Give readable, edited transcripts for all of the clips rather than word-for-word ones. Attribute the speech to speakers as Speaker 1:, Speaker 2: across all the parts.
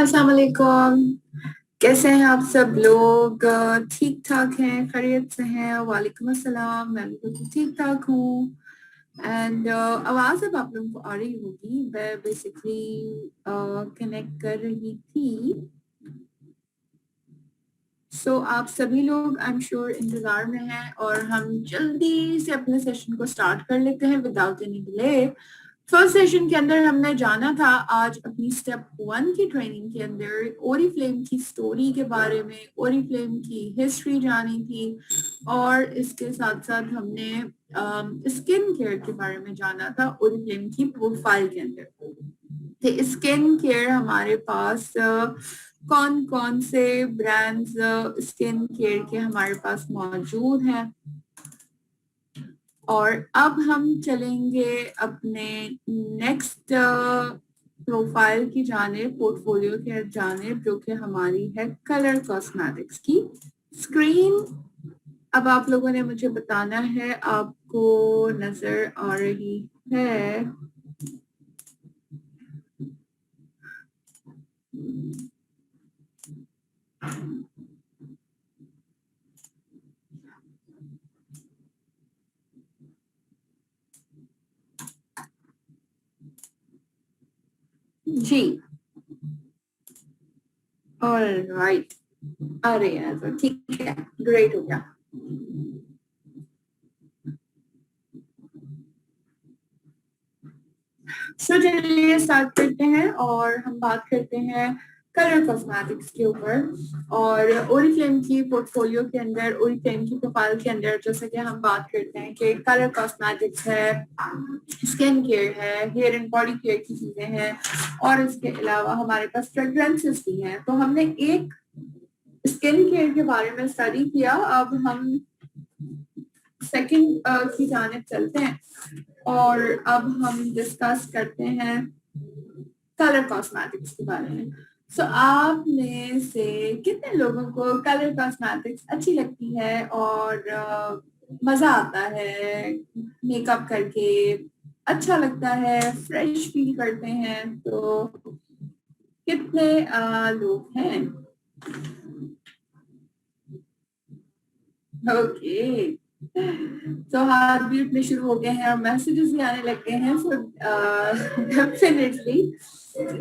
Speaker 1: अस्सलाम वालेकुम। कैसे हैं आप सब लोग? ठीक ठाक हैं, खैरियत से हैं? वालेकुम अस्सलाम। मैं भी बिल्कुल ठीक ठाक हूँ। एंड आवाज़ अब आप लोगों को आ रही होगी। मैं बेसिकली कनेक्ट कर रही थी। आप सभी लोग आई एम श्योर इंतज़ार में हैं और हम जल्दी से अपने सेशन को स्टार्ट कर लेते हैं without any delay. First session के अंदर हमने जाना था आज अपनी स्टेप 1 की ट्रेनिंग के अंदर ओरिफ्लेम की स्टोरी के बारे में, ओरिफ्लेम की हिस्ट्री जानी थी और इसके साथ साथ हमने स्किन केयर के बारे में जाना था ओरिफ्लेम की प्रोफाइल के अंदर। तो स्किन केयर हमारे पास कौन कौन से ब्रांड्स स्किन केयर के हमारे पास मौजूद हैं और अब हम चलेंगे अपने नेक्स्ट प्रोफाइल की जानिब, पोर्टफोलियो की जानिब, जो कि हमारी है कलर कॉस्मेटिक्स की स्क्रीन। अब आप लोगों ने मुझे बताना है आपको नजर आ रही है? जी, ऑलराइट, आ रही है नजर, ठीक है, ग्रेट हो गया। चलिए स्टार्ट करते हैं और हम बात करते हैं कलर कॉस्मेटिक्स के ऊपर और ओरिफ्लेम की पोर्टफोलियो के अंदर, ओरिफ्लेम की प्रोफाइल के अंदर जैसे कि हम बात करते हैं कि कलर कॉस्मेटिक्स है, स्किन केयर है, हेयर एंड बॉडी केयर की चीजें हैं और इसके अलावा हमारे पास फ्रेग्रेंसेस भी हैं। तो हमने एक स्किन केयर के बारे में स्टडी किया, अब हम सेकंड की जानिब चलते हैं और अब हम डिस्कस करते हैं कलर कॉस्मेटिक्स के बारे में। आप में से कितने लोगों को कलर कॉस्मेटिक्स अच्छी लगती है और मजा आता है मेकअप करके, अच्छा लगता है, फ्रेश फील करते हैं? तो कितने लोग हैं? ओके, तो हाथ भी उठने शुरू हो गए हैं और मैसेजेस भी आने लग गए हैं। डेफिनेटली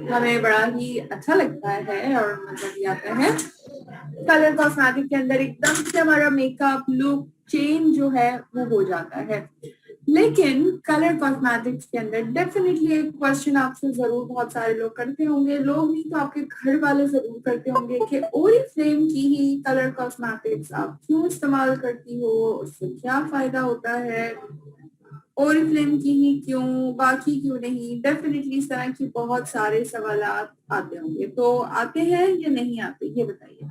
Speaker 1: हमें बड़ा ही अच्छा लगता है और मजा भी आता है। कलर कॉस्मेटिक के अंदर एकदम से हमारा मेकअप लुक चेंज जो है वो हो जाता है। लेकिन कलर कॉस्मेटिक्स के अंदर डेफिनेटली एक क्वेश्चन आपसे जरूर बहुत सारे लोग करते होंगे, लोग नहीं तो आपके घर वाले जरूर करते होंगे कि ओरिफ्लेम की ही कलर कॉस्मेटिक्स आप क्यों इस्तेमाल करती हो, उससे क्या फायदा होता है, ओरिफ्लेम की ही क्यों, बाकी क्यों नहीं? डेफिनेटली इस तरह की बहुत सारे सवाल आते होंगे। तो आते हैं या नहीं आते, ये बताइए।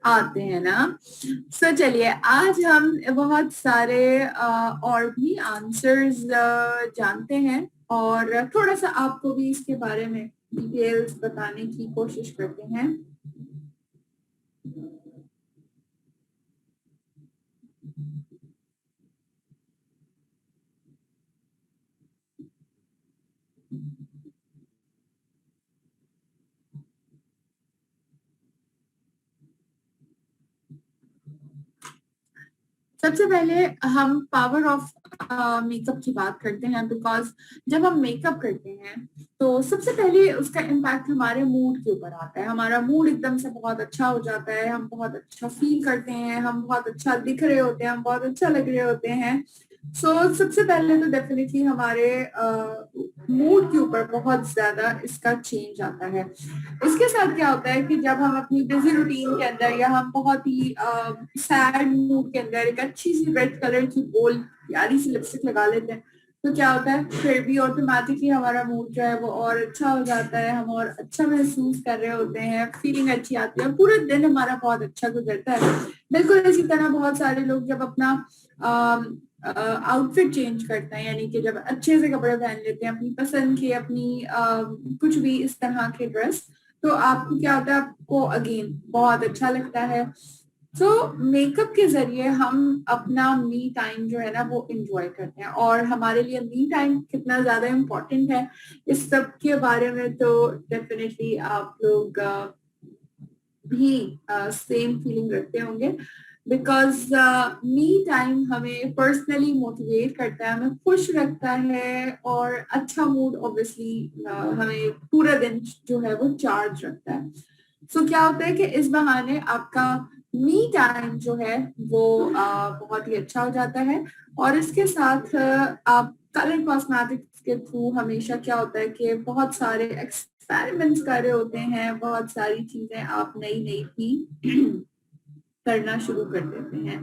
Speaker 1: आते हैं ना? चलिए आज हम बहुत सारे और भी आंसर्स जानते हैं और थोड़ा सा आपको भी इसके बारे में डिटेल्स बताने की कोशिश करते हैं। सबसे पहले हम पावर ऑफ मेकअप की बात करते हैं, बिकॉज जब हम मेकअप करते हैं तो सबसे पहले उसका इम्पैक्ट हमारे मूड के ऊपर आता है। हमारा मूड एकदम से बहुत अच्छा हो जाता है, हम बहुत अच्छा फील करते हैं, हम बहुत अच्छा दिख रहे होते हैं, हम बहुत अच्छा लग रहे होते हैं। सबसे पहले तो डेफिनेटली हमारे मूड के ऊपर बहुत ज्यादा इसका चेंज आता है। इसके साथ क्या होता है कि जब हम अपनी बिजी रूटीन के अंदर या हम बहुत ही सैड मूड के अंदर एक अच्छी सी रेड कलर की बोल प्यारी सी लिपस्टिक लगा लेते हैं, तो क्या होता है फिर भी ऑटोमेटिकली हमारा मूड जो है वो और अच्छा हो जाता है, हम और अच्छा महसूस कर रहे होते हैं, फीलिंग अच्छी आती है, पूरे दिन हमारा बहुत अच्छा गुजरता है। बिल्कुल इसी तरह बहुत सारे लोग जब अपना आउटफिट चेंज करते हैं, यानी कि जब अच्छे से कपड़े पहन लेते हैं अपनी पसंद के, अपनी कुछ भी इस तरह के ड्रेस, तो आपको क्या होता है, आपको अगेन बहुत अच्छा लगता है। तो मेकअप के जरिए हम अपना मी टाइम जो है ना वो इंजॉय करते हैं, और हमारे लिए मी टाइम कितना ज्यादा इम्पोर्टेंट है इस सब के बारे में तो डेफिनेटली आप लोग भी सेम फीलिंग रखते होंगे। बिकॉज मी टाइम हमें पर्सनली मोटिवेट करता है, हमें खुश रखता है, और अच्छा मूड ऑब्वियसली हमें पूरा दिन जो है वो चार्ज रखता है। सो क्या होता है कि इस बहाने आपका मी टाइम जो है वो बहुत ही अच्छा हो जाता है। और इसके साथ आप कलर कॉस्मेटिक्स के थ्रू हमेशा क्या होता है कि बहुत सारे एक्सपेरिमेंट्स कर रहे होते हैं, बहुत सारी चीजें आप नई नई भी करना शुरू कर देते हैं।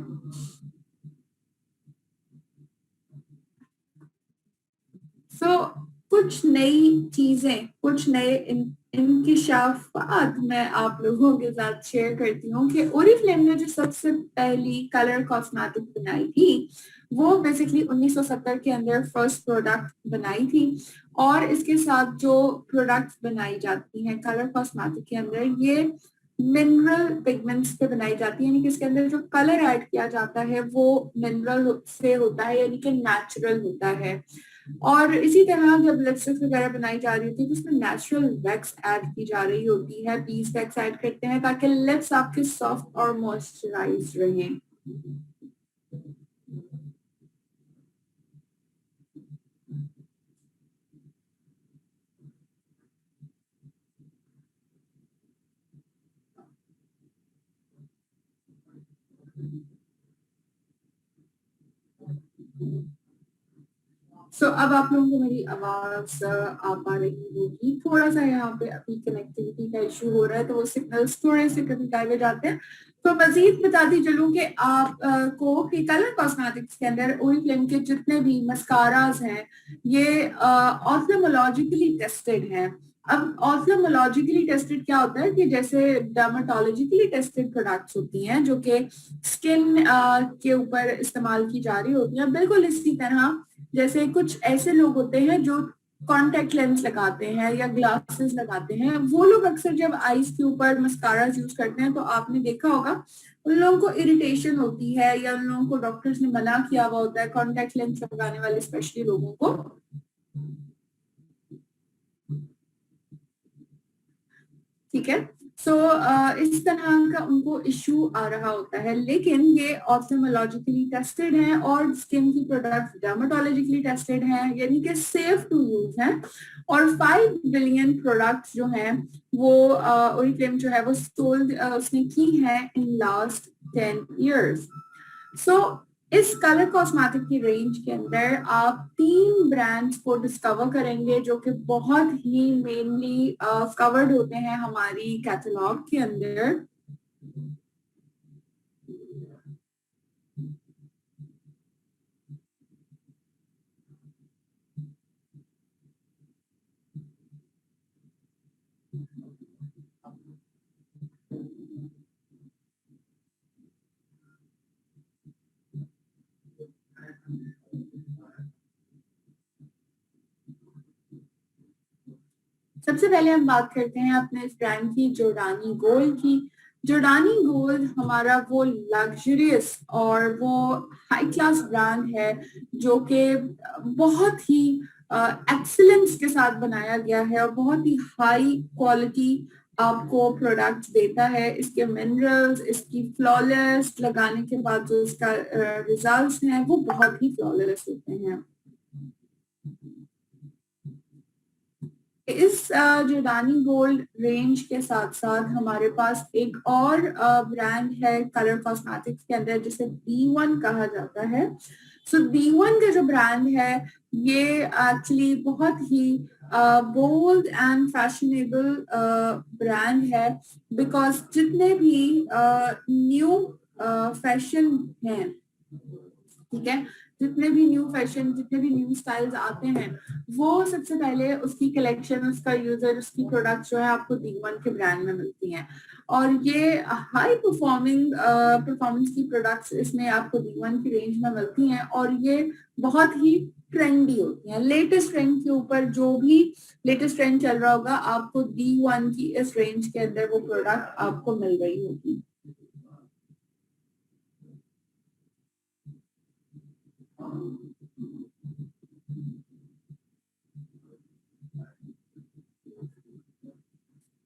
Speaker 1: सो कुछ नई चीजें, कुछ नए इंकिशाफात मैं आप लोगों के साथ शेयर करती हूँ कि ओरिफ्लेम ने जो सबसे पहली कलर कॉस्मेटिक बनाई थी वो बेसिकली 1970 के अंदर फर्स्ट प्रोडक्ट बनाई थी। और इसके साथ जो प्रोडक्ट्स बनाई जाती हैं कलर कॉस्मेटिक के अंदर, ये मिनरल पिगमेंट्स पे बनाई जाती है, यानी कि इसके अंदर जो कलर ऐड किया जाता है वो मिनरल से होता है, यानी कि नेचुरल होता है। और इसी तरह जब लिपस्टिक वगैरह बनाई जा रही होती है तो उसमें नेचुरल वैक्स ऐड की जा रही होती है, बीज वैक्स ऐड करते हैं ताकि लिप्स आपके सॉफ्ट और मॉइस्चराइज रहें। अब आप लोगों को मेरी आवाज आ पा रही होगी। थोड़ा सा यहाँ पे अभी कनेक्टिविटी का इशू हो रहा है, तो वो सिग्नल्स थोड़े से कभी गायब जाते हैं। तो मजीद बताती चलूं कि आप को कि कलर कॉस्मेटिक्स के अंदर ओरिफ्लेम के जितने भी मस्काराज हैं ये ऑफ्थेल्मोलॉजिकली टेस्टेड हैं। अब ऑफ्थेल्मोलॉजिकली टेस्टेड क्या होता है कि जैसे डर्माटोलॉजिकली टेस्टेड प्रोडक्ट्स होती हैं जो कि स्किन के ऊपर इस्तेमाल की जा रही होती हैं, बिल्कुल इसी तरह जैसे कुछ ऐसे लोग होते हैं जो कॉन्टेक्ट लेंस लगाते हैं या ग्लासेस लगाते हैं, वो लोग अक्सर जब आईज के ऊपर मस्कारा यूज करते हैं तो आपने देखा होगा उन लोगों को इरिटेशन होती है, या उन लोगों को डॉक्टर्स ने मना किया हुआ होता है, कॉन्टेक्ट लेंस लगाने वाले स्पेशली लोगों को। ठीक है। सो इस तरह का उनको इश्यू आ रहा होता है, लेकिन ये ऑप्थेल्मोलॉजिकली टेस्टेड हैं और स्किन की प्रोडक्ट डर्माटोलॉजिकली टेस्टेड हैं, यानी कि सेफ टू यूज हैं। और 5 बिलियन प्रोडक्ट्स जो हैं वो ओरिफ्लेम जो है वो सोल्ड उसने की है इन लास्ट 10 इयर्स। सो इस कलर कॉस्मेटिक की रेंज के अंदर आप 3 ब्रांड्स को डिस्कवर करेंगे जो कि बहुत ही मेनली कवर्ड होते हैं हमारी कैटलॉग के अंदर। सबसे पहले हम बात करते हैं अपने इस ब्रांड की, जोर्डानी गोल्ड की। जोर्डानी गोल्ड हमारा वो लग्जरियस और वो हाई क्लास ब्रांड है जो कि बहुत ही एक्सीलेंस के साथ बनाया गया है और बहुत ही हाई क्वालिटी आपको प्रोडक्ट्स देता है। इसके मिनरल्स, इसकी फ्लॉलेस लगाने के बाद जो इसका रिजल्ट्स हैं वो बहुत ही फ्लॉलेस होते हैं। इस जोर्डानी गोल्ड रेंज के साथ साथ हमारे पास एक और ब्रांड है कलर कॉस्मेटिक्स के अंदर जिसे B1 कहा जाता है। सो B1 का जो ब्रांड है ये एक्चुअली बहुत ही बोल्ड एंड फैशनेबल ब्रांड है, बिकॉज जितने भी न्यू फैशन हैं, ठीक है, जितने भी न्यू फैशन, जितने भी न्यू स्टाइल्स आते हैं, वो सबसे पहले उसकी कलेक्शन, उसका यूजर, उसकी प्रोडक्ट जो है आपको D1 के ब्रांड में मिलती हैं। और ये हाई परफॉर्मेंस की प्रोडक्ट्स इसमें आपको D1 की रेंज में मिलती हैं, और ये बहुत ही ट्रेंडी होती हैं। लेटेस्ट ट्रेंड के ऊपर जो भी लेटेस्ट ट्रेंड चल रहा होगा, आपको D1 की इस रेंज के अंदर वो प्रोडक्ट आपको मिल रही होगी।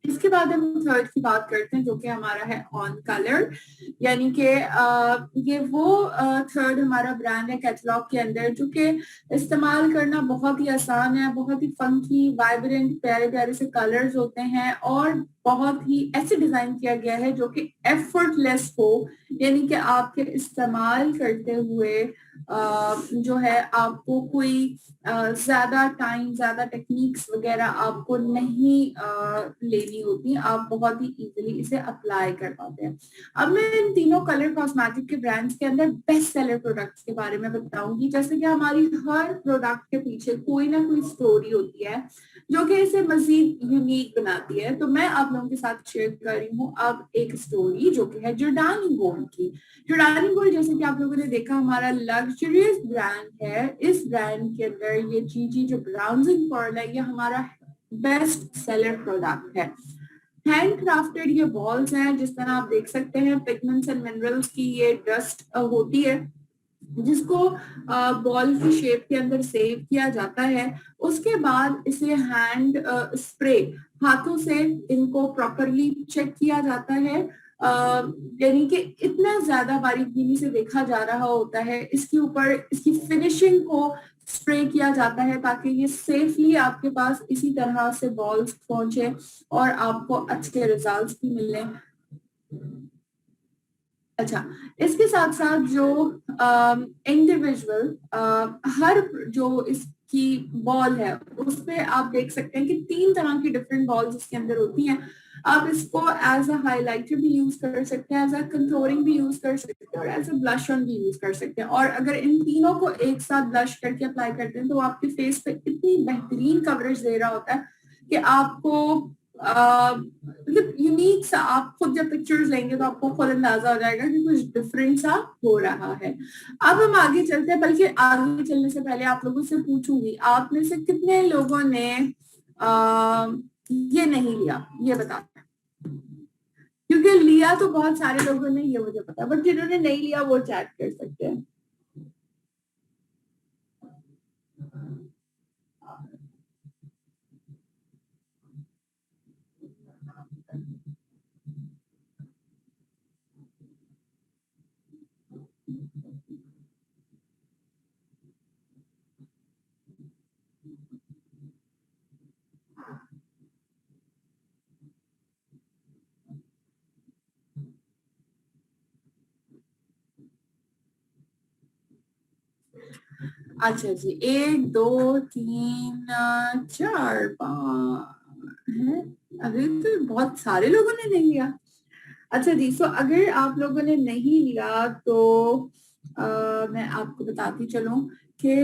Speaker 1: इसके बाद हम थर्ड की बात करते हैं, जो कि हमारा है ऑन कलर। यानी कि ये वो थर्ड हमारा ब्रांड है कैटलॉग के अंदर, जो कि इस्तेमाल करना बहुत ही आसान है। बहुत ही फंकी, वाइब्रेंट, प्यारे प्यारे से कलर्स होते हैं, और बहुत ही ऐसे डिजाइन किया गया है जो कि एफर्टलेस हो। यानी कि आपके इस्तेमाल करते हुए जो है आपको कोई ज्यादा टाइम, ज्यादा टेक्निक्स वगैरह आपको नहीं लेनी होती। आप बहुत ही इजीली इसे अप्लाई कर पाते हैं। अब मैं इन तीनों कलर कॉस्मेटिक के ब्रांड्स के अंदर बेस्ट सेलर प्रोडक्ट्स के बारे में बताऊंगी। जैसे कि हमारी हर प्रोडक्ट के पीछे कोई ना कोई स्टोरी होती है जो कि इसे मजीद यूनिक बनाती है। तो मैं आप लोगों के साथ शेयर कर रही हूँ अब एक स्टोरी जो कि है जॉर्डानी गोल्ड की। जॉर्डानी गोल्ड, जैसे कि आप लोगों ने देखा, हमारा लग्जरियस ब्रांड है। इस ब्रांड के अंदर ये जीजी जो ब्राउजिंग पर्ल है, ये हमारा बेस्ट सेलर प्रोडक्ट है। हैंड क्राफ्टेड ये बॉल्स हैं, जिस तरह आप देख सकते हैं पिगमेंट्स एंड मिनरल्स की ये डस्ट होती है, जिसको बॉल की शेप के अंदर सेव किया जाता है। उसके बाद इसे हैंड स्प्रे, हाथों से इनको प्रॉपरली चेक किया जाता है। यानी कि इतना ज्यादा बारीकी से देखा जा रहा होता है। इसके ऊपर इसकी फिनिशिंग को स्प्रे किया जाता है ताकि ये सेफली आपके पास इसी तरह से बॉल्स पहुंचे और आपको अच्छे रिजल्ट्स भी मिले। अच्छा, इसके साथ साथ जो इंडिविजुअल हर जो इसकी बॉल है, उस पे आप देख सकते हैं कि 3 तरह की डिफरेंट बॉल्स इसके अंदर होती हैं। आप इसको एज अ हाइलाइटर भी यूज कर सकते हैं, एज अ कंटूरिंग भी यूज कर सकते हैं, और एज अ ब्लश ऑन भी यूज कर सकते हैं। और अगर इन तीनों को एक साथ ब्लश करके अप्लाई करते हैं तो आपके फेस पे इतनी बेहतरीन कवरेज दे रहा होता है कि आपको मतलब यूनिक सा, आप खुद जब पिक्चर्स लेंगे तो आपको खुद अंदाजा हो जाएगा कि कुछ डिफरेंट सा हो रहा है। अब हम आगे चलते हैं, बल्कि आगे चलने से पहले आप लोगों से पूछूंगी, आप में से कितने लोगों ने ये नहीं लिया, ये बता। क्योंकि लिया तो बहुत सारे लोगों ने, ये मुझे पता, बट जिन्होंने नहीं लिया वो चैट कर सकते हैं। अच्छा जी, 1 2 3 4 5 है। अभी तो बहुत सारे लोगों ने नहीं लिया। अच्छा जी, सो अगर आप लोगों ने नहीं लिया तो मैं आपको बताती चलूं कि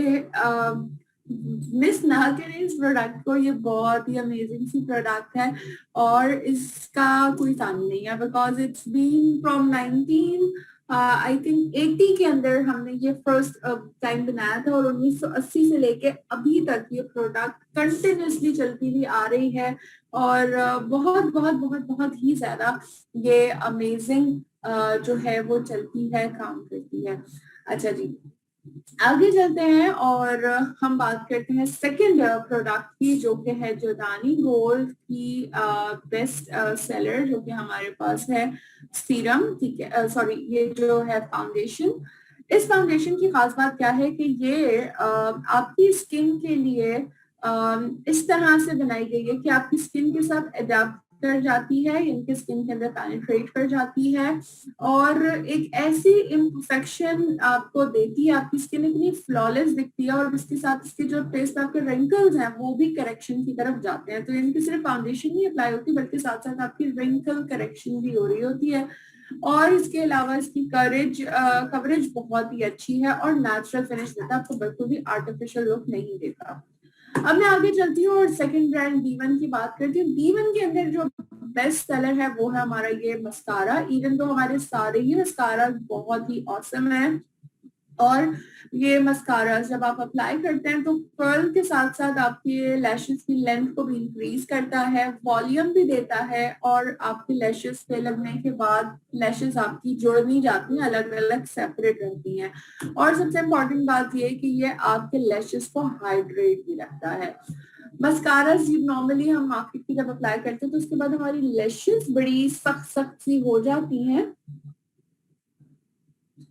Speaker 1: मिस ना करें इस प्रोडक्ट को। ये बहुत ही अमेजिंग सी प्रोडक्ट है और इसका कोई सानी नहीं है, because it's been from 19 I think 80 के अंदर हमने ये फर्स्ट टाइम बनाया था, और 1980 से लेके अभी तक ये प्रोडक्ट कंटिन्यूसली चलती हुई आ रही है। और बहुत बहुत बहुत बहुत ही ज्यादा ये अमेजिंग जो है वो चलती है, काम करती है। अच्छा जी, आगे चलते हैं और हम बात करते हैं सेकंड प्रोडक्ट की, जो कि है जॉर्डानी गोल्ड की बेस्ट सेलर, जो कि हमारे पास है सीरम। ठीक है, सॉरी, ये जो है फाउंडेशन। इस फाउंडेशन की खास बात क्या है कि ये आपकी स्किन के लिए इस तरह से बनाई गई है कि आपकी स्किन के साथ अडेप्ट कर जाती है, इनके स्किन के अंदर पेनिट्रेट कर जाती है, और एक ऐसी इम्परफेक्शन आपको देती है। आपकी स्किन इतनी फ्लॉलेस दिखती है, और इसके साथ इसके जो फेस पे आपके रिंकल्स हैं वो भी करेक्शन की तरफ जाते हैं। तो इनकी सिर्फ फाउंडेशन नहीं अप्लाई होती, बल्कि साथ साथ आपकी रिंकल करेक्शन भी हो रही होती है। और इसके अलावा इसकी कवरेज बहुत ही अच्छी है और नेचुरल फिनिश देता है, आपको बिल्कुल भी आर्टिफिशियल लुक नहीं देता। अब मैं आगे चलती हूँ और सेकंड ब्रांड B1 की बात करती हूँ। B1 के अंदर जो बेस्ट सेलर है वो है हमारा ये मस्कारा। इवन तो हमारे सारे ही मस्कारा बहुत ही औसम है, और ये मस्कारा जब आप अप्लाई करते हैं तो कर्ल के साथ साथ आपके लैशेस की लेंथ को भी इंक्रीज करता है, वॉल्यूम भी देता है, और आपके लैशेस पे लगने के बाद लैशेस आपकी जुड़ नहीं जाती हैं, अलग अलग सेपरेट रहती हैं। और सबसे इम्पोर्टेंट बात ये है कि ये आपके लैशेस को हाइड्रेट भी रखता है। मस्कारा नॉर्मली हम मार्केट की जब अप्लाई करते हैं तो उसके बाद हमारी लैशेस बड़ी सख्त सख्त सी हो जाती हैं,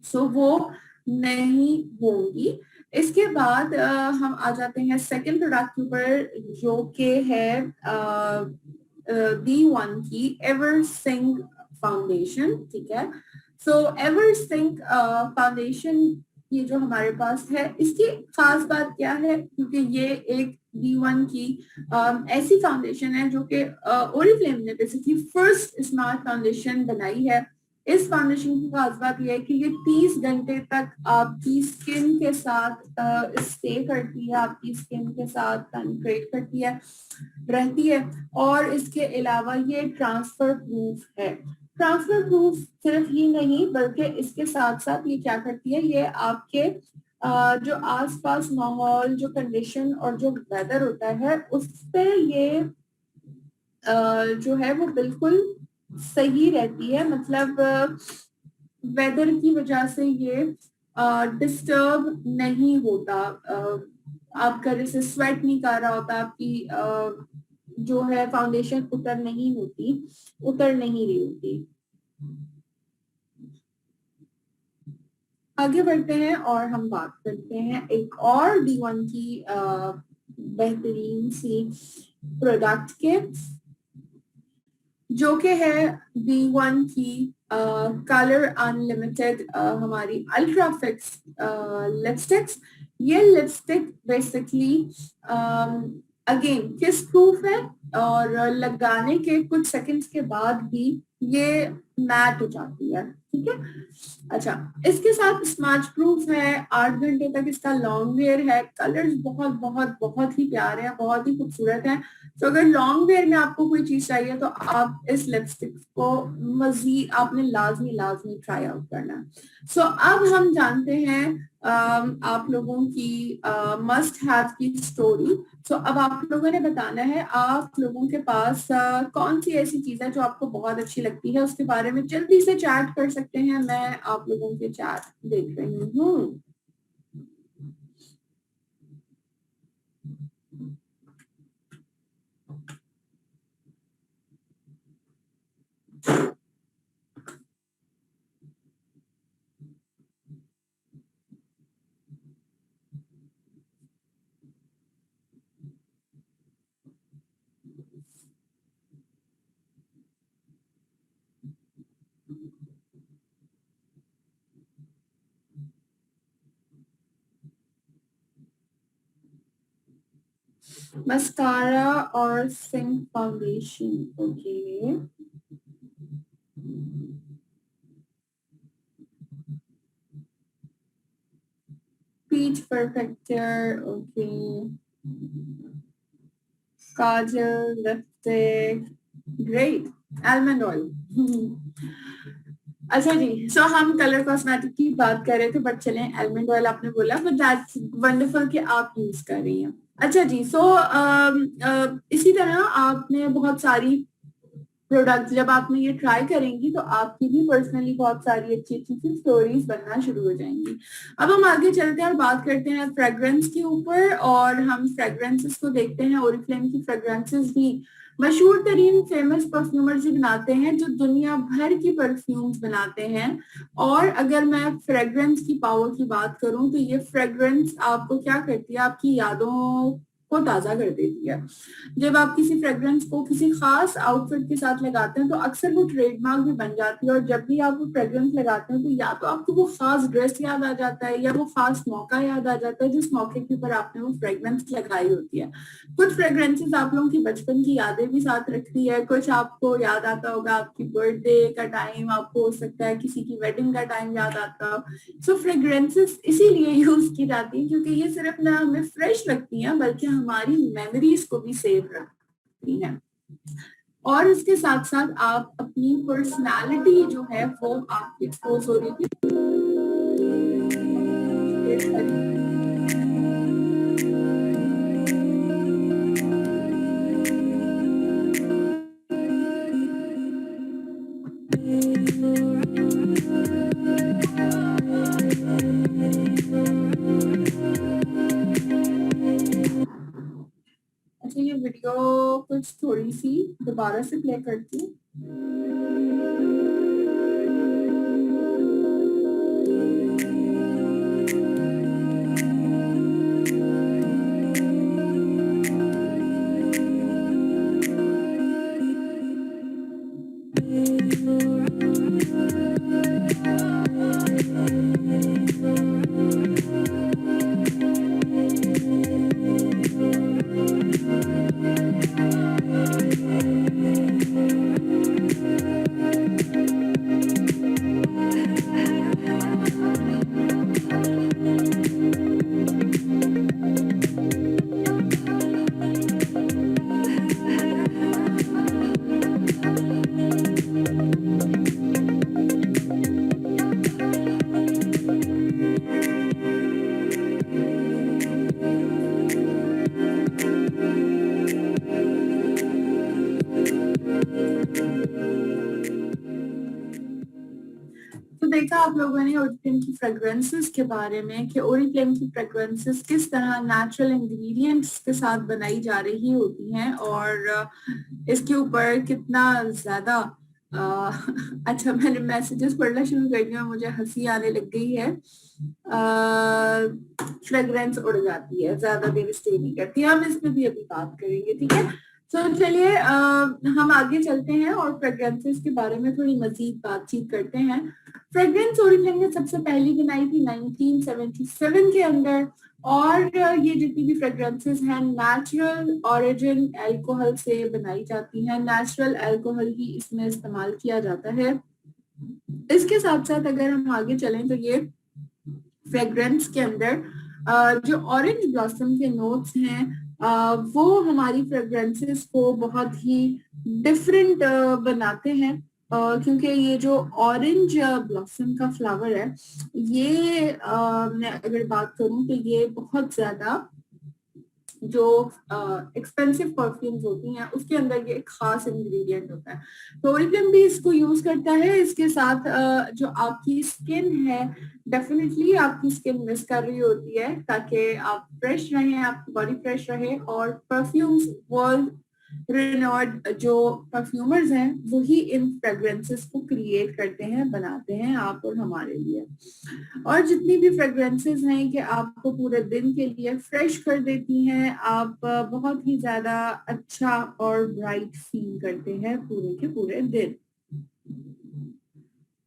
Speaker 1: सो वो नहीं होंगी। इसके बाद हम आ जाते हैं सेकंड प्रोडक्ट के ऊपर, जो कि है B1 की एवर सिंक फाउंडेशन। ठीक है, सो एवर सिंक फाउंडेशन ये जो हमारे पास है, इसकी खास बात क्या है, क्योंकि ये एक B1 की ऐसी फाउंडेशन है जो कि ओरिफ्लेम ने बेसिकली फर्स्ट स्मार्ट फाउंडेशन बनाई है। इस फाउंडेशन की खास बात यह है कि ये 30 घंटे तक आपकी स्किन के साथ स्टे करती है, आपकी स्किन के साथ पेनिट्रेट करती है, रहती है। और इसके अलावा ये ट्रांसफर प्रूफ है। ट्रांसफर प्रूफ सिर्फ ही नहीं बल्कि इसके साथ साथ ये क्या करती है, ये आपके जो आसपास माहौल, जो कंडीशन और जो वेदर होता है उस पे ये जो है वो बिल्कुल सही रहती है। मतलब वेदर की वजह से ये डिस्टर्ब नहीं होता, आपका जैसे स्वेट नहीं कर रहा होता, आपकी जो है फाउंडेशन उतर नहीं रही होती। आगे बढ़ते हैं और हम बात करते हैं एक और B1 की बेहतरीन सी प्रोडक्ट के, जो कि है B1 की कलर अनलिमिटेड हमारी अल्ट्रा फिक्स लिपस्टिक्स। ये लिपस्टिक बेसिकली अगेन किस प्रूफ है, और लगाने के कुछ सेकंड्स के बाद भी ये मैट हो जाती है। ठीक है, अच्छा, इसके साथ स्मज प्रूफ है, 8 घंटे तक इसका लॉन्ग वेयर है, कलर्स बहुत बहुत बहुत ही प्यारे हैं, बहुत ही खूबसूरत है। तो अगर लॉन्ग वेयर में आपको कोई चीज चाहिए तो आप इस लिपस्टिक को मजीद आपने लाजमी लाजमी ट्राई आउट करना है। सो अब हम जानते हैं आप लोगों की मस्ट हैव की स्टोरी। सो अब आप लोगों ने बताना है आप लोगों के पास कौन सी ऐसी चीज है जो आपको बहुत अच्छी लगती है, उसके बारे में जल्दी से चैट कर सकते हैं। मैं आप लोगों के चैट देख रही हूँ। मस्कारा और sink foundation, okay. Peach perfector, okay. Kajal, lipstick, great, almond oil. अच्छा जी, सो हम कलर कॉस्मेटिक की बात कर रहे थे, बट चलें आलमंड ऑयल आपने बोला, बट दैट्स वंडरफुल कि आप यूज कर रही हैं। अच्छा जी, सो इसी तरह आपने बहुत सारी प्रोडक्ट जब आपने ये ट्राई करेंगी तो आपकी भी पर्सनली बहुत सारी अच्छी अच्छी सी स्टोरीज बनना शुरू हो जाएंगी। अब हम आगे चलते हैं और बात करते हैं फ्रेग्रेंस के ऊपर, और हम फ्रेग्रेंसेस को देखते हैं। ओरिफ्लेम की फ्रेग्रेंसेस भी मशहूर तरीन फेमस परफ्यूमर्स ही बनाते हैं जो दुनिया भर की परफ्यूम्स बनाते हैं। और अगर मैं फ्रेग्रेंस की पावर की बात करूं तो ये फ्रेग्रेंस आपको क्या करती है, आपकी यादों को ताजा कर देती है। जब आप किसी फ्रेग्रेंस को किसी खास आउटफिट के साथ लगाते हैं तो अक्सर वो ट्रेडमार्क भी बन जाती है, और जब भी आप वो फ्रेग्रेंस लगाते हैं तो या तो आपको वो खास ड्रेस याद आ जाता है या वो खास मौका याद आ जाता है जिस मौके के ऊपर आपने वो फ्रेग्रेंस लगाई होती है। कुछ फ्रेग्रेंसेस आप लोगों की बचपन की यादें भी साथ रखती है, कुछ आपको याद आता होगा आपकी बर्थडे का टाइम, आपको हो सकता है किसी की वेडिंग का टाइम याद आता हो। सो फ्रेग्रेंसेस इसीलिए यूज की जाती है क्योंकि ये सिर्फ ना हमें फ्रेश रखती हैं बल्कि हमारी मेमोरीज को भी सेव रखती हैं, और इसके साथ साथ आप अपनी पर्सनालिटी जो है वो आप एक्सपोज हो रही थी। अच्छा, ये वीडियो कुछ थोड़ी सी दोबारा से प्ले करती हूँ। तो देखा आप लोगों ने ओरिफ्लेम की फ्रेग्रेंसेस के बारे में कि ओरिफ्लेम की फ्रेग्रेंसेस किस तरह नेचुरल इंग्रेडिएंट्स के साथ बनाई जा रही होती हैं, और इसके ऊपर कितना ज्यादा अच्छा, मैंने मैसेजेस पढ़ना शुरू कर दिया, मुझे हंसी आने लग गई है। फ्रेग्रेंस उड़ जाती है, ज्यादा देर स्टे नहीं करती, हम इस पे भी अभी बात करेंगे, ठीक है। तो चलिए हम आगे चलते हैं और फ्रेग्रेंसेस के बारे में थोड़ी मजीद बातचीत करते हैं। फ्रेग्रेंस ओरिफ्लेम ने सबसे पहली बनाई थी 1977 के अंदर, और ये जितनी भी फ्रेग्रेंसेस हैं नेचुरल ओरिजिन अल्कोहल से बनाई जाती हैं, नेचुरल अल्कोहल ही इसमें इस्तेमाल किया जाता है। इसके साथ साथ अगर हम आगे चलें तो ये फ्रेग्रेंस के अंदर जो ऑरेंज ब्लॉसम के नोट्स हैं वो हमारी फ्रेग्रेंसेस को बहुत ही डिफरेंट बनाते हैं, क्योंकि ये जो ऑरेंज ब्लॉसम का फ्लावर है ये मैं अगर बात करूं तो ये बहुत ज्यादा जो एक्सपेंसिव परफ्यूम्स होती हैं उसके अंदर ये एक खास इंग्रेडिएंट होता है। तो ओरिफ्लेम भी इसको यूज करता है। इसके साथ जो आपकी स्किन है, डेफिनेटली आपकी स्किन मिस कर रही होती है ताकि आप फ्रेश रहें, आपकी बॉडी फ्रेश रहे, और परफ्यूम्स वर्ल्ड रिनोड जो परफ्यूमर्स हैं वही इन फ्रेग्रेंसेस को क्रिएट करते हैं, बनाते हैं आप और हमारे लिए। और जितनी भी फ्रेग्रेंसेस हैं कि आपको पूरे दिन के लिए फ्रेश कर देती हैं, आप बहुत ही ज्यादा अच्छा और ब्राइट फील करते हैं पूरे के पूरे दिन।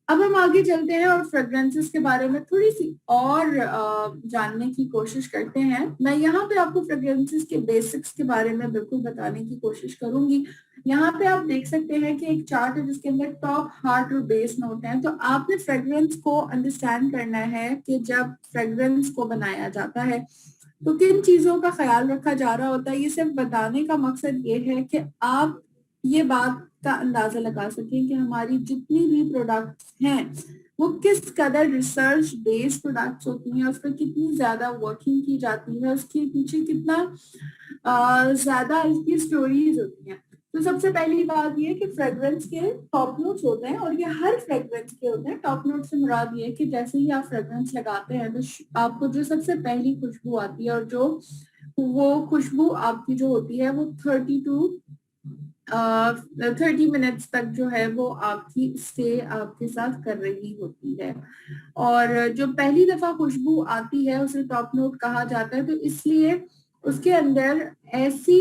Speaker 1: अब हम आगे चलते हैं और फ्रेग्रेंसेस के बारे में थोड़ी सी और जानने की कोशिश करते हैं। मैं यहाँ पे आपको फ्रेग्रेंसेस के बेसिक्स के बारे में बिल्कुल बताने की कोशिश करूंगी। यहाँ पे आप देख सकते हैं कि एक चार्ट है जिसके अंदर टॉप, हार्ट और बेस नोट है। तो आपने फ्रेग्रेंस को अंडरस्टैंड करना है कि जब फ्रेग्रेंस को बनाया जाता है तो किन चीजों का ख्याल रखा जा रहा होता है। ये सिर्फ बताने का मकसद ये है कि आप ये बात का अंदाजा लगा सकें कि हमारी जितनी भी प्रोडक्ट्स हैं वो किस कदर रिसर्च बेस्ड प्रोडक्ट्स होती हैं, उस पर कितनी ज्यादा वर्किंग की जाती है, उसके पीछे कितना ज्यादा इसकी स्टोरीज होती हैं। तो सबसे पहली बात ये कि फ्रेग्रेंस के टॉप नोट्स होते हैं, और ये हर फ्रेग्रेंस के होते हैं। टॉप नोट से मुराद ये कि जैसे ही आप फ्रेग्रेंस लगाते हैं तो आपको जो सबसे पहली खुशबू आती है, और जो वो खुशबू आपकी जो होती है वो 30 मिनट्स तक जो है वो आपकी स्टे आपके साथ कर रही होती है। और जो पहली दफा खुशबू आती है उसे टॉप नोट कहा जाता है। तो इसलिए उसके अंदर ऐसी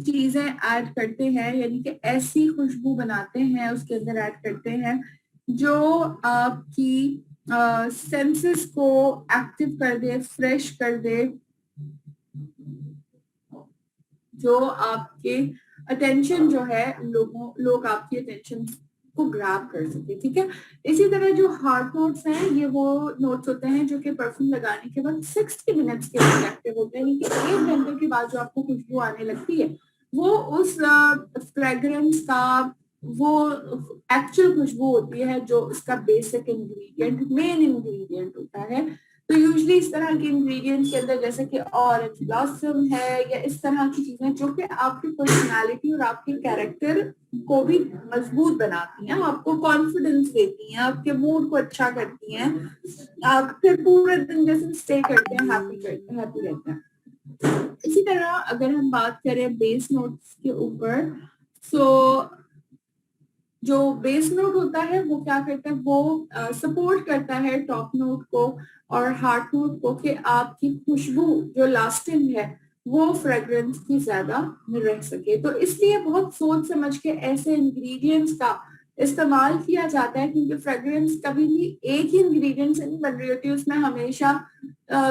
Speaker 1: चीजें ऐड करते हैं, यानी कि ऐसी खुशबू बनाते हैं, उसके अंदर ऐड करते हैं जो आपकी सेंसेस को एक्टिव कर दे, फ्रेश कर दे, जो आपके अटेंशन जो है, लोग आपकी अटेंशन को ग्रैब कर सके, ठीक है। इसी तरह जो हार्ट नोट्स हैं, ये वो नोट्स होते हैं जो कि परफ्यूम लगाने के बाद 60 मिनट्स के लिए एक्टिव होते हैं, यानी कि 1 घंटे के बाद जो आपको खुशबू आने लगती है वो उस फ्रेग्रेंस का वो एक्चुअल खुशबू होती है, जो उसका बेसिक इंग्रेडिएंट, मेन इंग्रेडिएंट होता है। तो यूजली इस तरह के इंग्रेडिएंट्स के अंदर जैसे कि ऑरेंज ब्लॉसम है या इस तरह की चीजें जो कि आपकी पर्सनालिटी और आपके कैरेक्टर को भी मजबूत बनाती हैं, आपको कॉन्फिडेंस देती हैं, आपके मूड को अच्छा करती हैं, आप फिर पूरे दिन जैसे स्टे करते हैं, हैप्पी रहते हैं। इसी तरह अगर हम बात करें बेस नोट्स के ऊपर, सो जो बेस नोट होता है वो क्या करता है, वो सपोर्ट करता है टॉप नोट को और हार्ट नोट को कि आपकी खुशबू जो लास्टिंग है वो फ्रेग्रेंस की ज्यादा रह सके। तो इसलिए बहुत सोच समझ के ऐसे इंग्रेडिएंट्स का इस्तेमाल किया जाता है, क्योंकि फ्रेग्रेंस कभी भी एक ही इंग्रेडिएंट से नहीं बन रही होती, उसमें हमेशा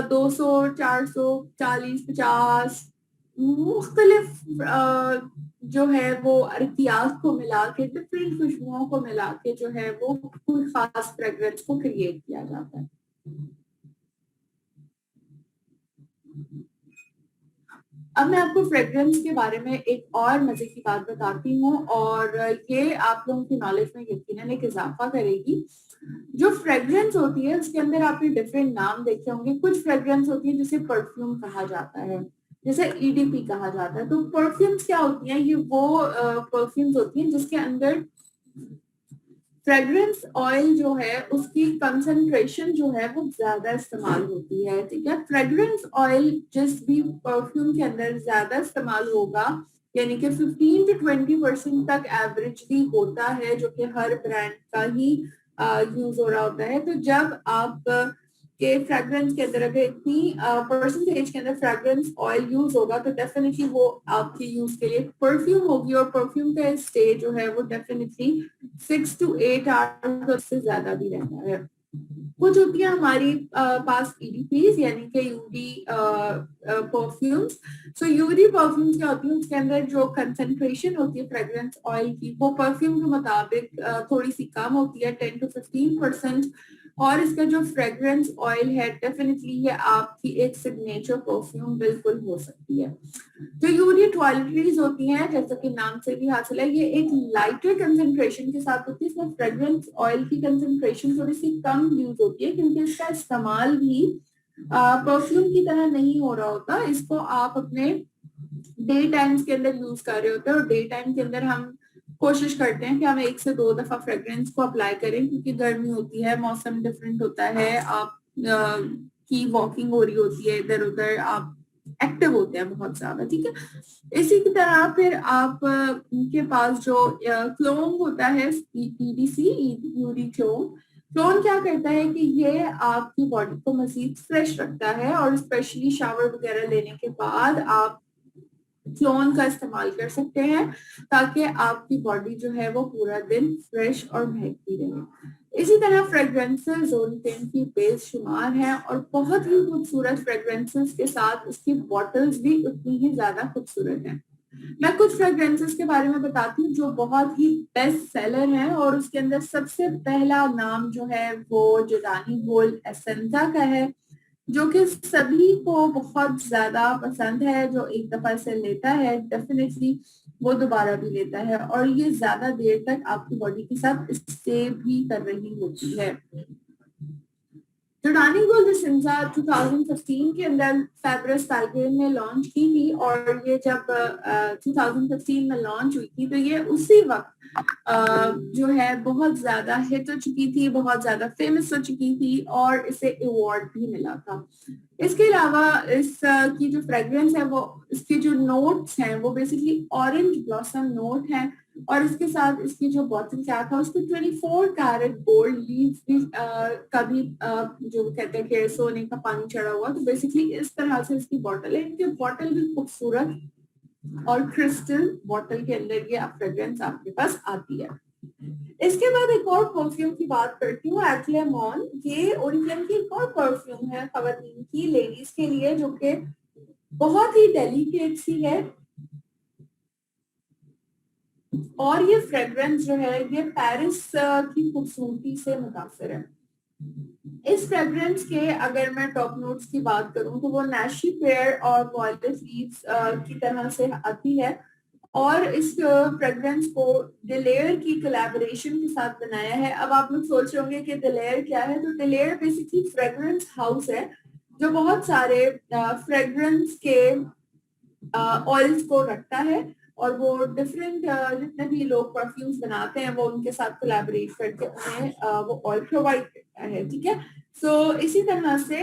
Speaker 1: 200, 400, 40, 50 मुख्तलिफ जो है वो अरतियात को मिला के, डिफरेंट खुशबुओं को मिला के जो है वो कोई खास फ्रेग्रेंस को क्रिएट किया जाता है। अब मैं आपको फ्रेग्रेंस के बारे में एक और मजे की बात बताती हूँ, और ये आप लोगों की नॉलेज में यकीनन एक इजाफा करेगी। जो फ्रेग्रेंस होती है उसके अंदर आपने डिफरेंट नाम देखे होंगे। कुछ फ्रेग्रेंस होती है जिसे परफ्यूम कहा जाता है, जैसे ईडीपी कहा जाता है। तो परफ्यूम्स क्या होती हैं, ये वो परफ्यूम्स होती हैं जिसके अंदर फ्रेग्रेंस ऑयल जो है उसकी कंसंट्रेशन जो है वो ज्यादा इस्तेमाल होती है, ठीक है। फ्रेग्रेंस ऑयल जिस भी परफ्यूम के अंदर ज्यादा इस्तेमाल होगा, यानी कि 15 to 20% तक एवरेजली होता है, जो कि हर ब्रांड का ही यूज हो रहा होता है। तो जब आप के फ्रेग्रेंस के अंदर अगर इतनी परसेंटेज के अंदर फ्रेग्रेंस ऑयल यूज होगा तो डेफिनेटली वो आपके यूज के लिए परफ्यूम होगी, और परफ्यूम का स्टे जो है वो डेफिनेटली 6 to 8 आवर्स से ज्यादा भी रहता है। कुछ होती है हमारी पास ईडीपीज, यानी कि यूडी परफ्यूम्स। सो यूडी परफ्यूम्स क्या होती है, उसके अंदर जो कंसंट्रेशन होती है फ्रेग्रेंस ऑयल की वो परफ्यूम के मुताबिक थोड़ी सी कम होती है, 10 to 15%। और इसका जो फ्रेग्रेंस ऑयल है डेफिनेटली ये आपकी एक सिग्नेचर परफ्यूम बिल्कुल हो सकती है। जो यूडी टॉयलेटरीज होती हैं, जैसा कि नाम से भी हासिल है, ये एक लाइटर कंसंट्रेशन के साथ होती है। इसमें फ्रेग्रेंस ऑयल की कंसंट्रेशन थोड़ी सी कम यूज होती है, क्योंकि इसका इस्तेमाल भी परफ्यूम की तरह नहीं हो रहा होता। इसको आप अपने डे टाइम्स के अंदर यूज कर रहे होते हैं, और डे टाइम के अंदर हम कोशिश करते हैं कि हम 1 से 2 दफा फ्रेग्रेंस को अप्लाई करें, क्योंकि गर्मी होती है, मौसम डिफरेंट होता है, आप की वॉकिंग हो रही होती है इधर उधर, आप एक्टिव होते हैं बहुत ज्यादा, ठीक है। इसी की तरह फिर आप के पास जो क्लोन होता है, ईडीसी, यूडी क्लोन। क्लोन क्या करता है कि ये आपकी बॉडी को मजीद फ्रेश रखता है, और स्पेशली शावर वगैरह लेने के बाद आप क्लोन का इस्तेमाल कर सकते हैं, ताकि आपकी बॉडी जो है वो पूरा दिन फ्रेश और महकती रहे। इसी तरह फ्रेग्रेंसेस जोन 10 की बेशुमार है, और बहुत ही खूबसूरत फ्रेग्रेंसेस के साथ उसकी बॉटल्स भी उतनी ही ज्यादा खूबसूरत हैं। मैं कुछ फ्रेग्रेंसेस के बारे में बताती हूँ जो बहुत ही बेस्ट सेलर है, और उसके अंदर सबसे पहला नाम जो है वो जिडानी गोल्ड एसेंसा का है, जो कि सभी को बहुत ज्यादा पसंद है। जो एक दफा इसे लेता है डेफिनेटली वो दोबारा भी लेता है, और ये ज्यादा देर तक आपकी बॉडी के साथ स्टे भी कर रही होती है। जोडानी गोल्ड एसेंसा 2015 के अंदर फैब्रस पैलग्रिम ने लॉन्च की थी, और ये जब 2015 में लॉन्च हुई थी तो ये उसी वक्त जो है बहुत ज्यादा हिट हो चुकी थी, बहुत ज्यादा फेमस हो चुकी थी, और इसे अवार्ड भी मिला था। इसके अलावा इस की जो फ्रेग्रेंस है वो, इसके जो नोट्स हैं वो बेसिकली ऑरेंज ब्लॉसम नोट है, और इसके साथ इसकी जो बॉटल क्या था उसको 24 कैरेट गोल्ड लीफ भी का भी जो कहते हैं कि सोने का पानी चढ़ा हुआ। तो बेसिकली इस तरह से इसकी बॉटल है। इनकी बॉटल भी खूबसूरत और क्रिस्टल बॉटल के अंदर ये फ्रेग्रेंस आपके पास आती है। इसके बाद एक और परफ्यूम की बात करती हूँ, एक्लेमॉन। ये ओरिफ्लेम की एक और परफ्यूम है खवातीन की, लेडीज के लिए, जो कि बहुत ही डेलिकेट सी है। और ये फ्रेग्रेंस जो है ये पेरिस की खूबसूरती से मुतासिर है। इस फ्रेग्रेंस के अगर मैं टॉप नोट्स की बात करूं तो वो नैशी पेयर और वॉयलेट लीव्स की तरह से आती है। और इस फ्रेग्रेंस को डिलेयर की कोलैबोरेशन के साथ बनाया है। अब आप लोग सोच रहे होंगे कि डिलेयर क्या है। तो डिलेयर बेसिकली फ्रेग्रेंस हाउस है जो बहुत सारे फ्रेग्रेंस के ऑयल्स को रखता है और वो डिफरेंट जितने भी लोग परफ्यूम्स बनाते हैं वो उनके साथ कोलैबोरेट करके उन्हें वो ऑयल प्रोवाइड करता है। ठीक है। सो इसी तरह से